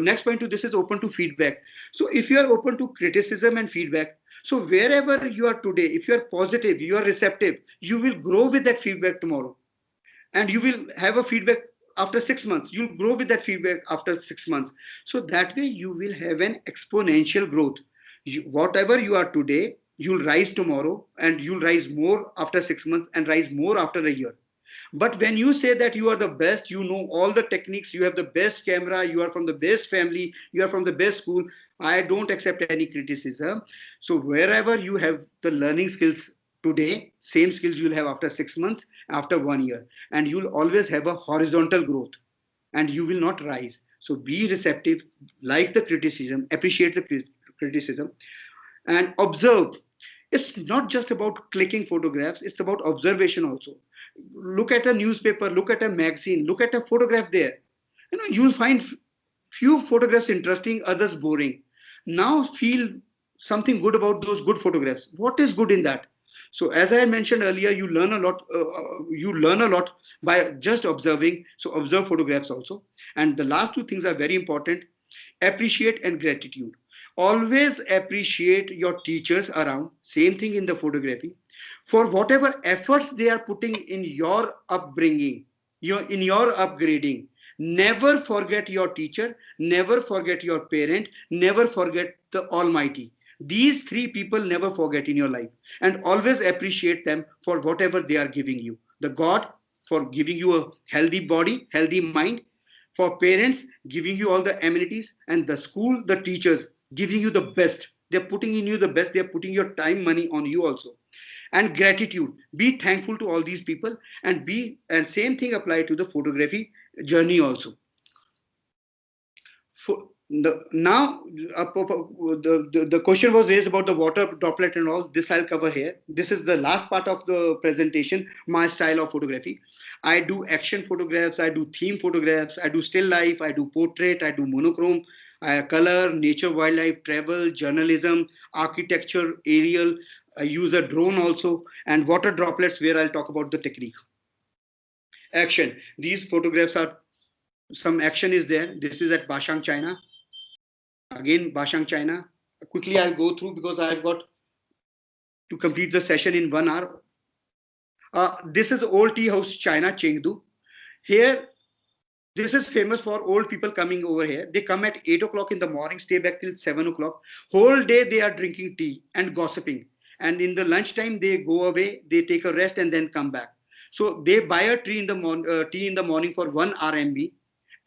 next point to this is open to feedback. So if you are open to criticism and feedback, so wherever you are today, if you are positive, you are receptive, you will grow with that feedback tomorrow, and you will have a feedback after 6 months, you'll grow with that feedback after 6 months. So that way you will have an exponential growth. Whatever you are today, you'll rise tomorrow, and you'll rise more after 6 months and rise more after a year. But when you say that you are the best, you know all the techniques, you have the best camera, you are from the best family, you are from the best school, I don't accept any criticism. So wherever you have the learning skills today, same skills you'll have after 6 months, after 1 year, and you'll always have a horizontal growth, and you will not rise. So be receptive, like the criticism, appreciate the criticism, and observe. It's not just about clicking photographs, it's about observation also. Look at a newspaper, look at a magazine, look at a photograph there. You'll find few photographs interesting, others boring. Now feel something good about those good photographs. What is good in that? So as I mentioned earlier, you learn a lot. You learn a lot by just observing. So observe photographs also. And the last two things are very important: appreciate and gratitude. Always appreciate your teachers around. Same thing in the photography, for whatever efforts they are putting in your upbringing, in your upgrading. Never forget your teacher, never forget your parent, never forget the Almighty. These three people never forget in your life, and always appreciate them for whatever they are giving you. The God for giving you a healthy body, healthy mind, for parents giving you all the amenities, and the school, the teachers giving you the best. They're putting in you the best, they're putting your time, money on you also. And gratitude, be thankful to all these people, and same thing apply to the photography journey also. For now, the question was raised about the water droplet and all. This I'll cover here. This is the last part of the presentation, my style of photography. I do action photographs, I do theme photographs, I do still life, I do portrait, I do monochrome, I color, nature, wildlife, travel, journalism, architecture, aerial. I use a drone also, and water droplets, where I'll talk about the technique. Action. These photographs are, some action is there. This is at Bashang, China. Again, Bashang, China. Quickly, I'll go through because I've got to complete the session in 1 hour. This is Old Tea House, China, Chengdu. Here, this is famous for old people coming over here. They come at 8 o'clock in the morning, stay back till 7 o'clock. Whole day they are drinking tea and gossiping. And in the lunchtime, they go away, they take a rest and then come back. So they buy a tea in the morning for 1 RMB,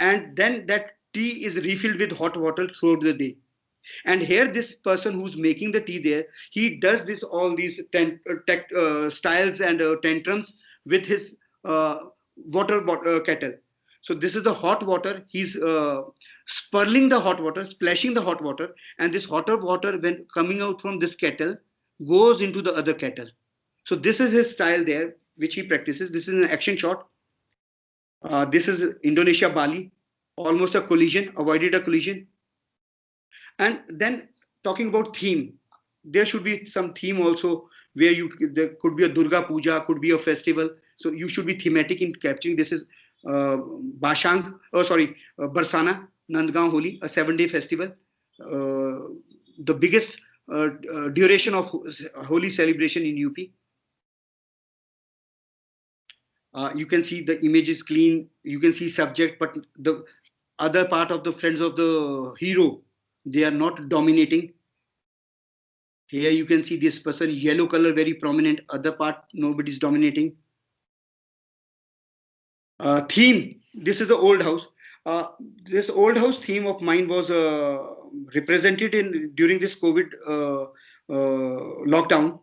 and then that tea is refilled with hot water throughout the day. And here this person who's making the tea there, he does this all these styles and tantrums with his kettle. So this is the hot water. He's spurling the hot water, splashing the hot water, and this hotter water, when coming out from this kettle, goes into the other kettle. So this is his style there, which he practices. This is an action shot. This is Indonesia, Bali. Almost a collision, avoided a collision. And then talking about theme, there should be some theme also, where there could be a Durga Puja, could be a festival. So you should be thematic in capturing. This is Barsana, Nandgaon Holi, a 7-day festival. The biggest duration of Holi celebration in UP. You can see the image is clean. You can see subject, but other part of the friends of the hero, they are not dominating. Here you can see this person, yellow color, very prominent. Other part, nobody's dominating. Theme. This is the old house. Uh, this old house theme of mine was represented in during this COVID lockdown.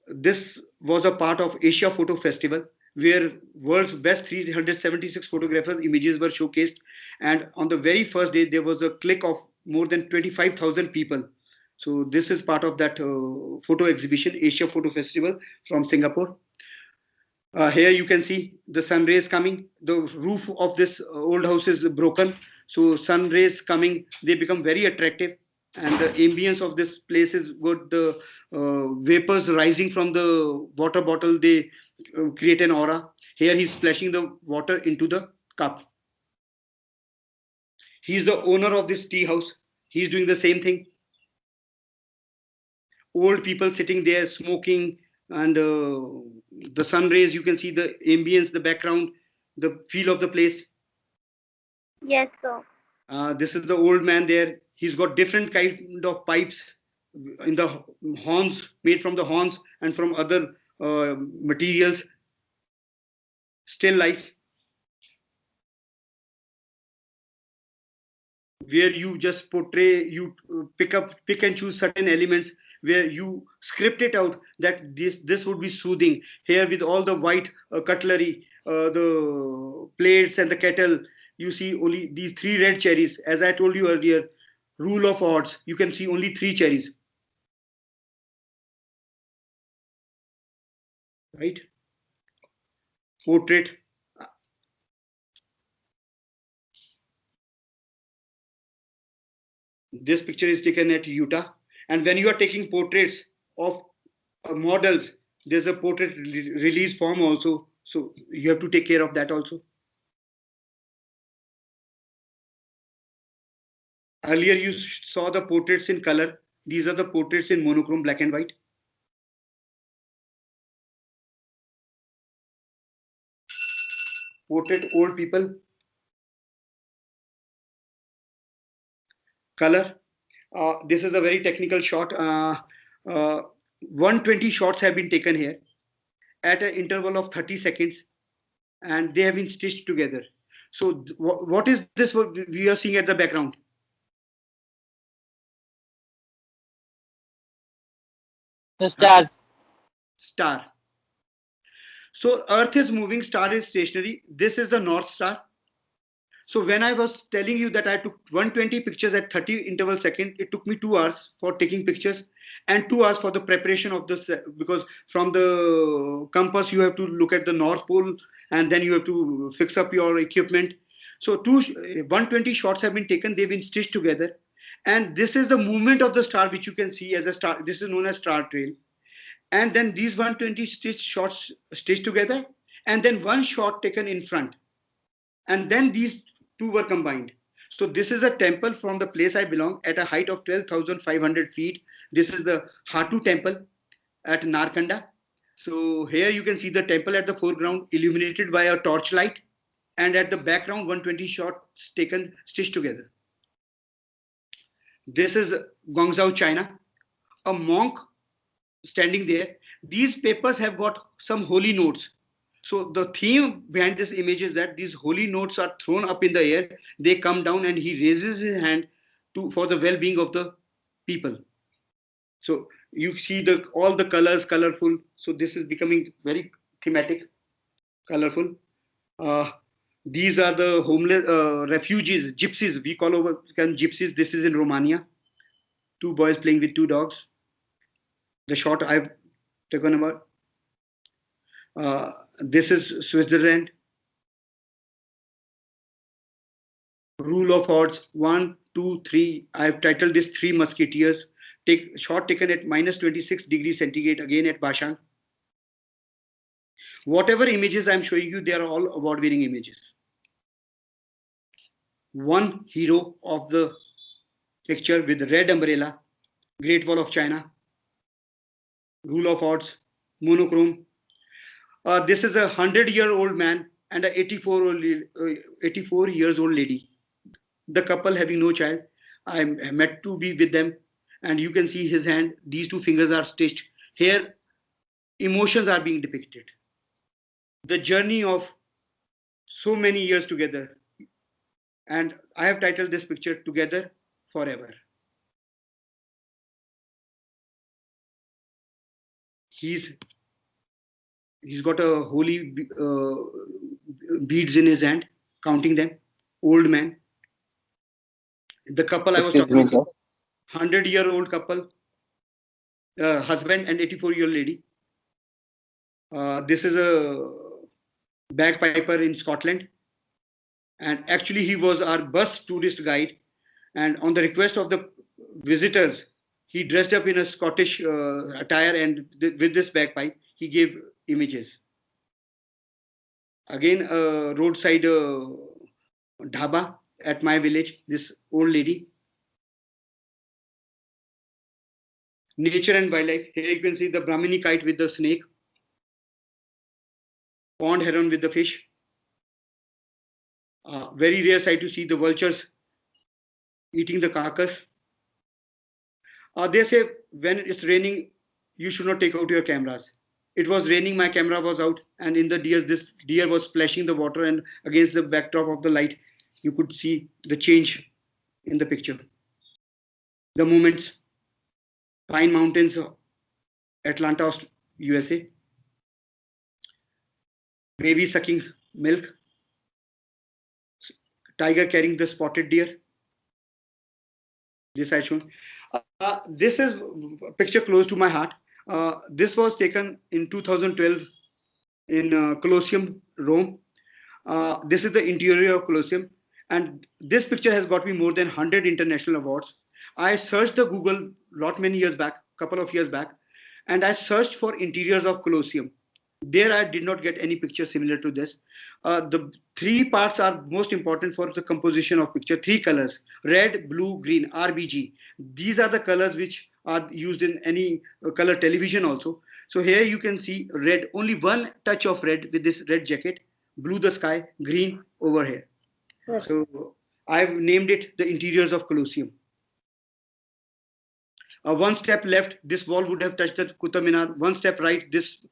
This was a part of Asia Photo Festival where world's best 376 photographers images were showcased, and on the very first day there was a click of more than 25,000 people. So this is part of that photo exhibition, Asia Photo Festival from Singapore. Here you can see the sun rays coming. The roof of this old house is broken, so sun rays coming, they become very attractive, and the ambience of this place is good. The vapors rising from the water bottle, they create an aura. Here he's splashing the water into the cup. He's the owner of this tea house. He's doing the same thing. Old people sitting there smoking, and the sun rays, you can see the ambience, the background, the feel of the place. Yes, sir. This is the old man there. He's got different kind of pipes in the horns, made from the horns and from other materials. Still life, where you just portray, you pick and choose certain elements where you script it out that this would be soothing. Here with all the white cutlery, the plates and the kettle, you see only these three red cherries. As I told you earlier, rule of odds, you can see only three cherries, right? Portrait. This picture is taken at Utah, and when you are taking portraits of models, there's a portrait release form also, so you have to take care of that also. Earlier you saw the portraits in color. These are the portraits in monochrome, black and white. Portrait old people, color. This is a very technical shot. 120 shots have been taken here at an interval of 30 seconds, and they have been stitched together. So what is this what we are seeing at the background? The stars. Star. So Earth is moving, star is stationary. This is the North Star. So when I was telling you that I took 120 pictures at 30 interval second, it took me 2 hours for taking pictures and 2 hours for the preparation of this, because from the compass you have to look at the North Pole, and then you have to fix up your equipment. So 120 shots have been taken, they've been stitched together. And this is the movement of the star, which you can see as a star. This is known as star trail. And then these 120 shots stitched together, and then one shot taken in front, and then these two were combined. So this is a temple from the place I belong at a height of 12,500 feet. This is the Hatu temple at Narkanda. So here you can see the temple at the foreground illuminated by a torchlight, and at the background 120 shots taken stitched together. This is Guangzhou, China. A monk standing there. These papers have got some holy notes. So the theme behind this image is that these holy notes are thrown up in the air, they come down, and he raises his hand for the well-being of the people. So you see the all the colors colorful. So this is becoming very thematic, colorful. Uh, these are the homeless refugees, gypsies. We call over gypsies. This is in Romania. Two boys playing with two dogs. The shot I've taken about. This is Switzerland. Rule of odds 1, 2, 3. I've titled this Three Musketeers. Take shot taken at minus 26 degrees centigrade, again at Bashang. Whatever images I'm showing you, they are all award-winning images. One hero of the picture with red umbrella, Great Wall of China. Rule of odds, monochrome. This is a 100-year-old man and a 84 years old lady. the couple having no child. I'm met to be with them, and you can see his hand. These two fingers are stitched. Here, emotions are being depicted. The journey of so many years together, and I have titled this picture "Together Forever." He's he's got a holy beads in his hand, counting them. Old man. The couple I was Excuse talking me, about, sir. 100-year-old couple, husband and 84-year-old lady. This is a bagpiper in Scotland, and actually he was our bus tourist guide. And on the request of the visitors, he dressed up in a Scottish attire, and with this bagpipe, he gave images. Again, a roadside dhaba at my village. This old lady. Nature and wildlife. Here you can see the Brahmini kite with the snake, pond heron with the fish. Very rare sight to see the vultures eating the carcass. They say when it's raining, you should not take out your cameras. It was raining, my camera was out, and in the deer, this deer was splashing the water, and against the backdrop of the light, you could see the change in the picture. The moments, Pine Mountains, Atlanta, USA, baby sucking milk, tiger carrying the spotted deer. This I shown. This is a picture close to my heart. This was taken in 2012 in Colosseum, Rome. This is the interior of Colosseum, and this picture has got me more than 100 international awards. I searched the Google lot many years back, couple of years back, and I searched for interiors of Colosseum. There I did not get any picture similar to this. The three parts are most important for the composition of picture. Three colors: red, blue, green, RBG. These are the colors which are used in any color television also. So here you can see red, only one touch of red with this red jacket, blue the sky, green over here. Yes. So I've named it the interiors of Colosseum. One step left, this wall would have touched the Qutub Minar. One step right, this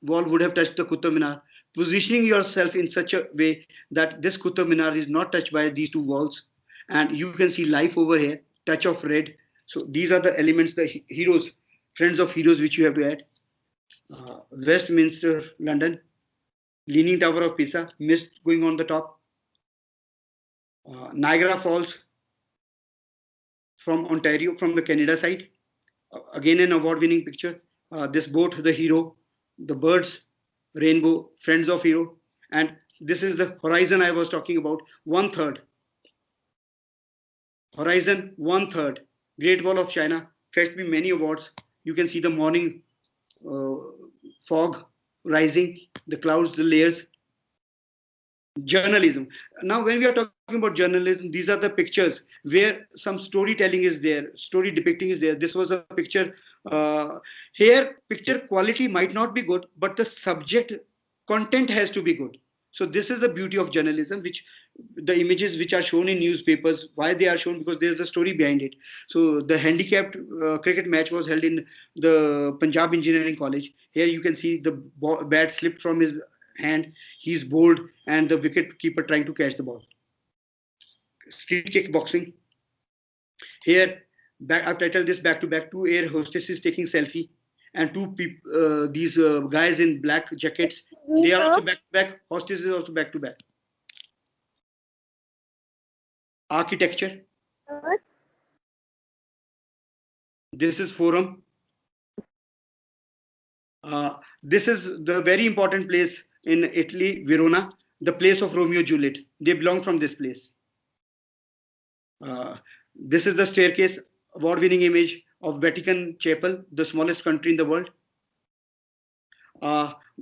wall would have touched the Qutub Minar. Positioning yourself in such a way that this Qutub Minar is not touched by these two walls. And you can see life over here, touch of red. So these are the elements, the heroes, friends of heroes, which you have to add. Westminster, London, Leaning Tower of Pisa, mist going on the top. Niagara Falls from Ontario, from the Canada side. Again, an award-winning picture. This boat, the hero, the birds, rainbow, friends of hero, and this is the horizon I was talking about. 1/3 horizon, 1/3 Great Wall of China fetched me many awards. You can see the morning uh, fog rising, the clouds, the layers. Journalism. Now, when we are talking about journalism, these are the pictures where some storytelling is there, story depicting is there. This was a picture. Here, picture quality might not be good, but the subject content has to be good. So this is the beauty of journalism, which the images which are shown in newspapers, why they are shown, because there's a story behind it. So the handicapped cricket match was held in the Punjab Engineering College. Here you can see the bat slipped from his hand. He's bowled, and the wicket keeper trying to catch the ball. Street kick boxing. Here, I've titled this back to back. Two air hostesses taking selfie, and two people, these guys in black jackets. They are also back to back. Hostesses also back to back. Architecture. This is Forum. This is the very important place in Italy, Verona, the place of Romeo and Juliet. They belong from this place. This is the staircase, award-winning image of Vatican Chapel, the smallest country in the world.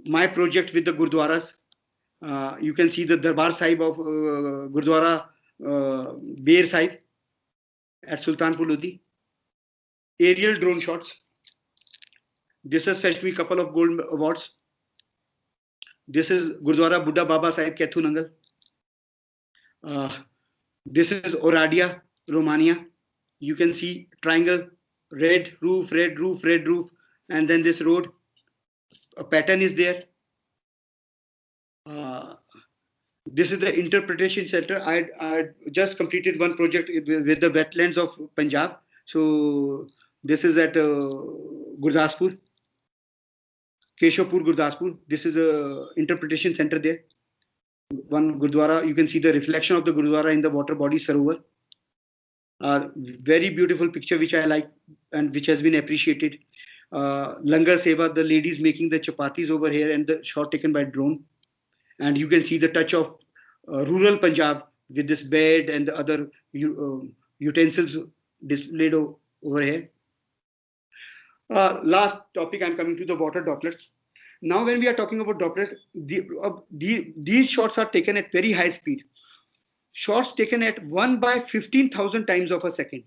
My project with the Gurdwaras. You can see the Darbar Sahib of Gurdwara Bear Sahib at Sultanpur Lodi. Aerial drone shots. This has fetched me a couple of gold awards. This is Gurdwara Buddha Baba Sahib, Kethu Nangal. This is Oradia, Romania. You can see triangle, red roof, red roof, and then this road. A pattern is there. Uh, this is the interpretation center. I just completed one project with the wetlands of Punjab. So this is at Gurdaspur, Keshopur, Gurdaspur. This is a interpretation center there. One Gurdwara, you can see the reflection of the Gurdwara in the water body Sarovar. Very beautiful picture which I like and which has been appreciated. Langar Seva, the ladies making the chapatis over here, and the shot taken by drone. And you can see the touch of rural Punjab with this bed and the other utensils displayed over here. Last topic, I'm coming to the water droplets. Now, when we are talking about droplets, these shots are taken at very high speed. Shots taken at 1 by 15,000 times of a second.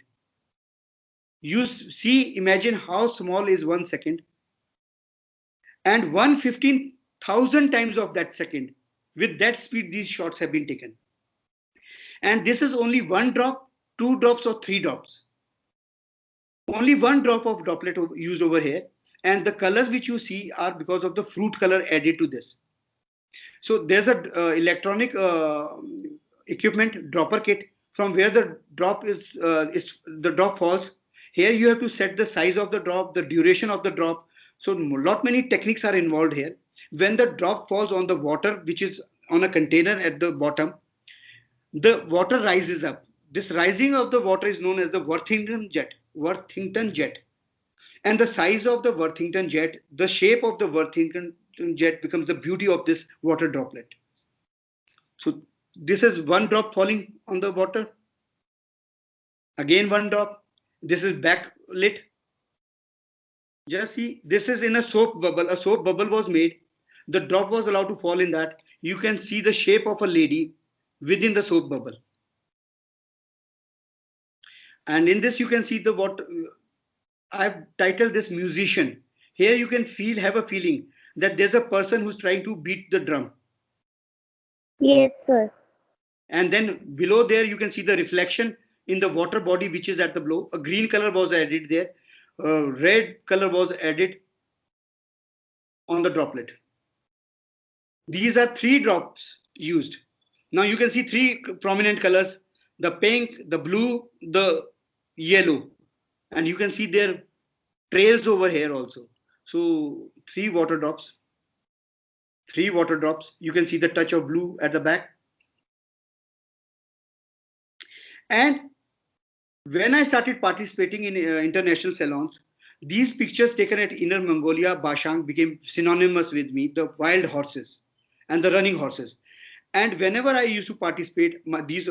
You see, imagine how small is 1 second, and 115,000 times of that second. With that speed, these shots have been taken. And this is only one drop, two drops, or three drops. Only one drop of droplet used over here. And the colors which you see are because of the fruit color added to this. So there's a electronic equipment dropper kit from where the drop the drop falls. Here you have to set the size of the drop, the duration of the drop. So lot many techniques are involved here. When the drop falls on the water, which is on a container at the bottom, the water rises up. This rising of the water is known as the Worthington jet. Worthington jet. And the size of the Worthington jet, the shape of the Worthington jet becomes the beauty of this water droplet. So this is one drop falling on the water. Again one drop. This is backlit. Just see, this is in a soap bubble. A soap bubble was made. The drop was allowed to fall in that. You can see the shape of a lady within the soap bubble. And in this you can see the what I've titled this musician. Here you can have a feeling that there's a person who's trying to beat the drum. Yes, sir. And then below there you can see the reflection in the water body which is at the below. A green color was added there. Red color was added on the droplet. These are three drops used. Now you can see three prominent colors: the pink, the blue, the yellow. And you can see their trails over here also. So three water drops. You can see the touch of blue at the back. And when I started participating in international salons, these pictures taken at Inner Mongolia, Bashang, became synonymous with me, the wild horses and the running horses. And whenever I used to participate, these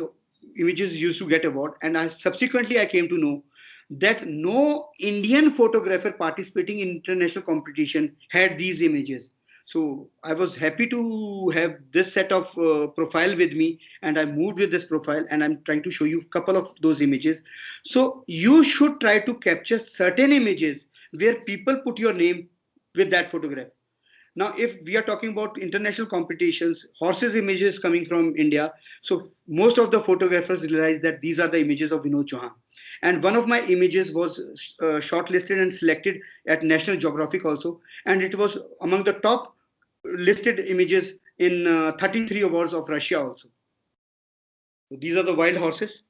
images used to get award. And subsequently I came to know that no Indian photographer participating in international competition had these images. So I was happy to have this set of profile with me, and I moved with this profile, and I'm trying to show you a couple of those images. So you should try to capture certain images where people put your name with that photograph. Now, if we are talking about international competitions, horses images coming from India, so most of the photographers realize that these are the images of Vinod Chouhan. And one of my images was shortlisted and selected at National Geographic also, and it was among the top listed images in 33 awards of Russia also. So these are the wild horses.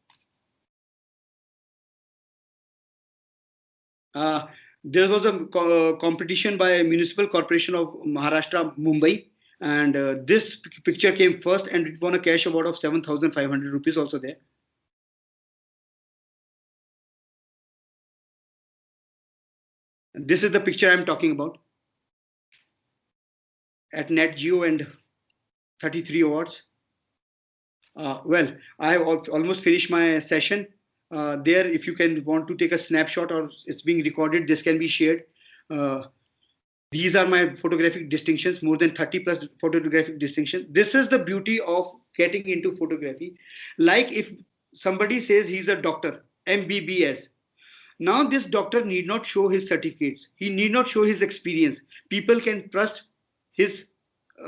There was a competition by Municipal Corporation of Maharashtra, Mumbai, and this picture came first, and it won a cash award of 7,500 rupees also there. This is the picture I'm talking about at Net Geo and 33 awards. Well, I have almost finished my session. There, if you want to take a snapshot or it's being recorded, this can be shared. These are my photographic distinctions, more than 30 plus photographic distinctions. This is the beauty of getting into photography. Like if somebody says he's a doctor, MBBS. Now this doctor need not show his certificates. He need not show his experience. People can trust his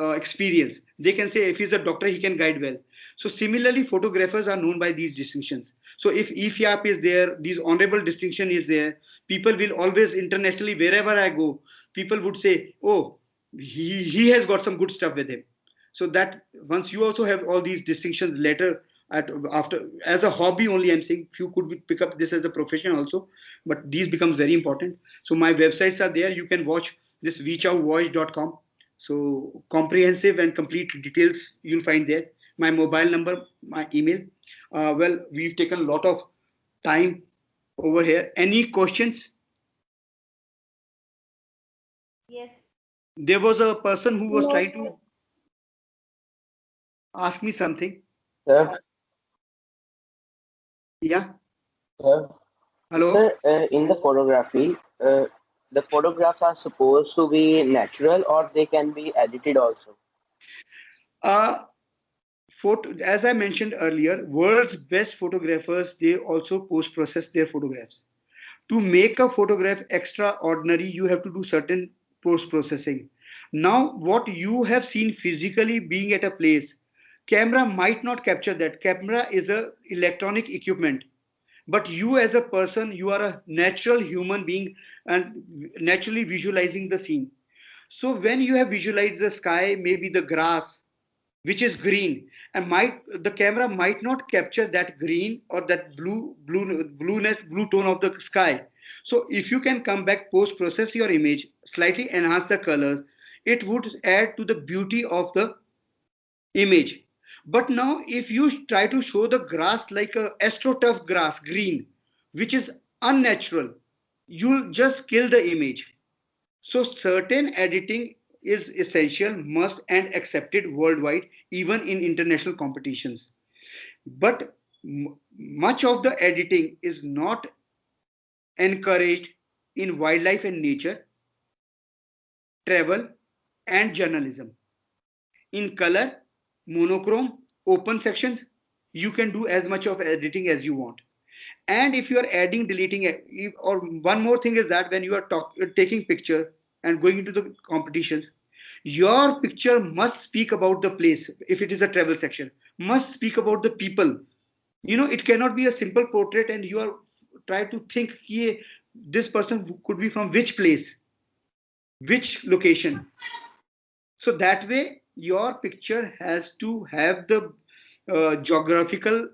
experience. They can say if he's a doctor, he can guide well. So similarly, photographers are known by these distinctions. So if EFIAP is there, this honorable distinction is there, people will always internationally, wherever I go, people would say, oh, he has got some good stuff with him. So that once you also have all these distinctions later, at after, as a hobby only, I'm saying few could pick up this as a profession also, but these becomes very important. So my websites are there. You can watch this reachoutvouch.com. So comprehensive and complete details you'll find there. My mobile number, my email. Well, we've taken a lot of time over here. Any questions? Yes. There was a person who was No, trying to ask me something. Sir, Yeah. sir, Hello. sir, in the photography, the photographs are supposed to be natural or they can be edited also. Uh, as I mentioned earlier, world's best photographers, they also post process their photographs. To make a photograph extraordinary, you have to do certain post processing. Now, what you have seen physically being at a place, camera might not capture that. Camera is a electronic equipment, but you as a person, you are a natural human being and naturally visualizing the scene. So when you have visualized the sky, maybe the grass, which is green, and might the camera might not capture that green or that blue tone of the sky. So if you can come back, post process your image, slightly enhance the colors, it would add to the beauty of the image. But now if you try to show the grass like a astroturf grass green, which is unnatural, you'll just kill the image. So certain editing is essential, must and accepted worldwide, even in international competitions. But much of the editing is not encouraged in wildlife and nature, travel, and journalism. In color, monochrome, open sections, you can do as much of editing as you want. And if you are adding, deleting, or one more thing is that when you are taking picture and going into the competitions, your picture must speak about the place. If it is a travel section, must speak about the people. It cannot be a simple portrait and you are try to think this person could be from which place, which location. So that way your picture has to have the geographical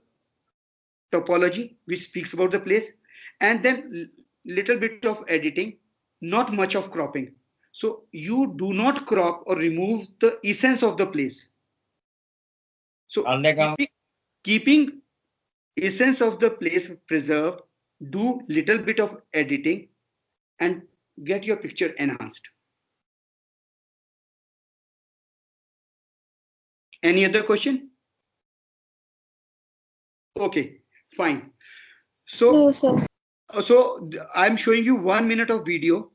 topology which speaks about the place, and then little bit of editing, not much of cropping. So you do not crop or remove the essence of the place. So keeping essence of the place preserved, do little bit of editing and get your picture enhanced. Any other question? Okay, fine. no, So sir. I'm showing you 1 minute of video.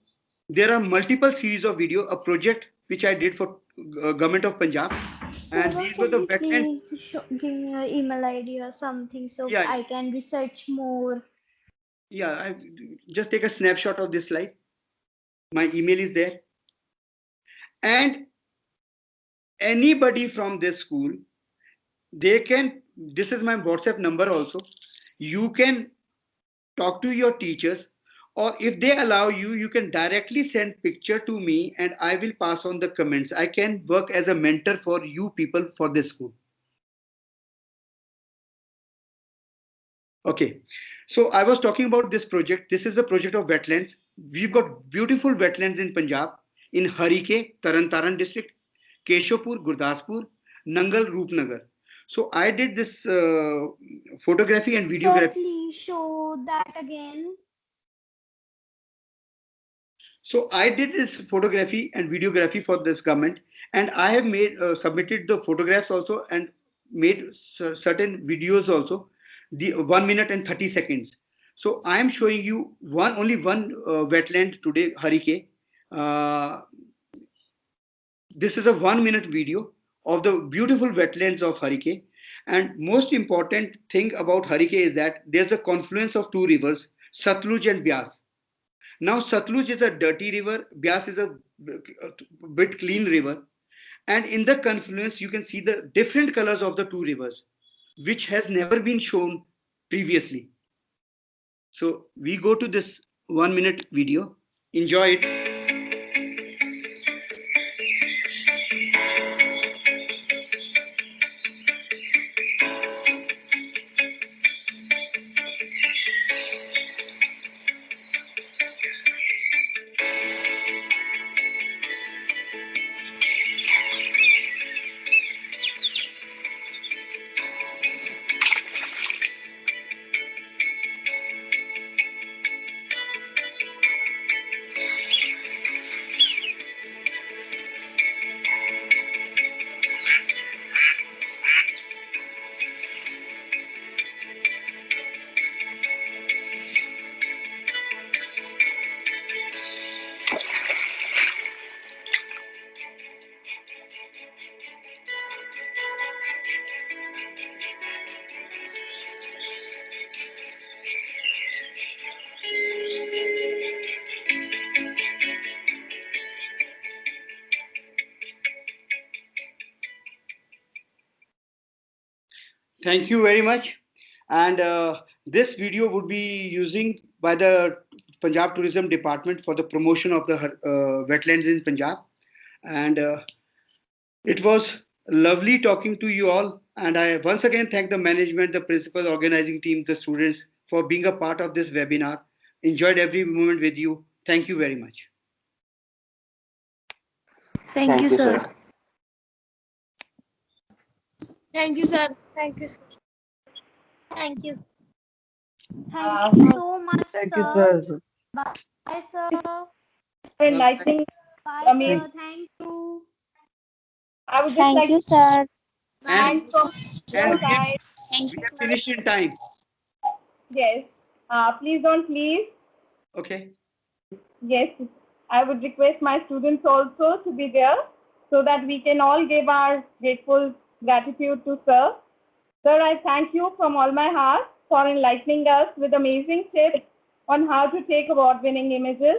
There are multiple series of video, a project which I did for government of Punjab, and Sarva, these were can the you wetlands. please give me your email ID or something so Yeah, I can research more? yeah. Just take a snapshot of this slide. My email is there, and anybody from this school, they can. This is my WhatsApp number also. You can talk to your teachers, or if they allow you, you can directly send picture to me and I will pass on the comments. I can work as a mentor for you people for this school. Okay, so I was talking about this project. This is a project of wetlands. We've got beautiful wetlands in Punjab, in Harike, Taran district, Keshopur, Gurdaspur, Nangal, Roopnagar. So I did this photography and Sir, videography. please show that again. So I did this photography and videography for this government, and I have made submitted the photographs also and made certain videos also, the 1 minute and 30 seconds. So I am showing you only one wetland today, Harike. Uh, this is a 1 minute video of the beautiful wetlands of Harike. And most important thing about Harike is that there's a confluence of two rivers, Satluj and Byas. Now, Satluj is a dirty river, Byas is a bit clean river, And in the confluence, you can see the different colors of the two rivers, which has never been shown previously. So we go to this 1 minute video. Enjoy it. Thank you very much. And this video would be using by the Punjab Tourism Department for the promotion of the wetlands in Punjab. And it was lovely talking to you all. And I once again thank the management, the principal organizing team, the students for being a part of this webinar. Enjoyed every moment with you. Thank you very much. Thank you, Thank you, sir. sir. Thank you, sir. Thank you. Thank you. Uh, Thank you so much, Thank you, sir. sir. Bye, sir. for enlightening. Bye, Amazing. sir. Thank you. I would just Thank like you, to sir. And thank from and your side. Thank we you, have sir. finished in time. Yes. Please don't leave. Okay. Yes, I would request my students also to be there so that we can all give our grateful gratitude to Sir. Sir, I thank you from all my heart for enlightening us with amazing tips on how to take award-winning images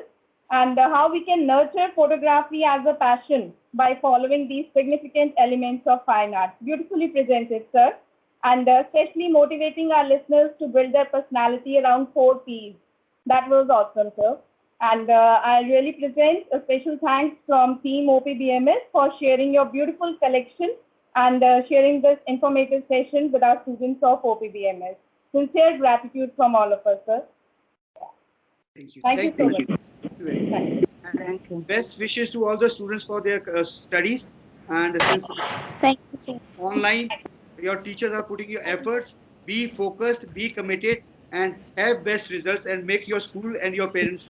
and how we can nurture photography as a passion by following these significant elements of fine art. Beautifully presented, sir, and especially motivating our listeners to build their personality around 4 Ps. That was awesome, sir. And I really present a special thanks from Team OPBMS for sharing your beautiful collection and sharing this informative session with our students of OPBMS. Sincere gratitude from all of us, sir. Thank you. Thank you so much. Thank you very much. Thank you. And best wishes to all the students for their studies. And since Thank you, sir. online, your teachers are putting your efforts, be focused, be committed, and have best results and make your school and your parents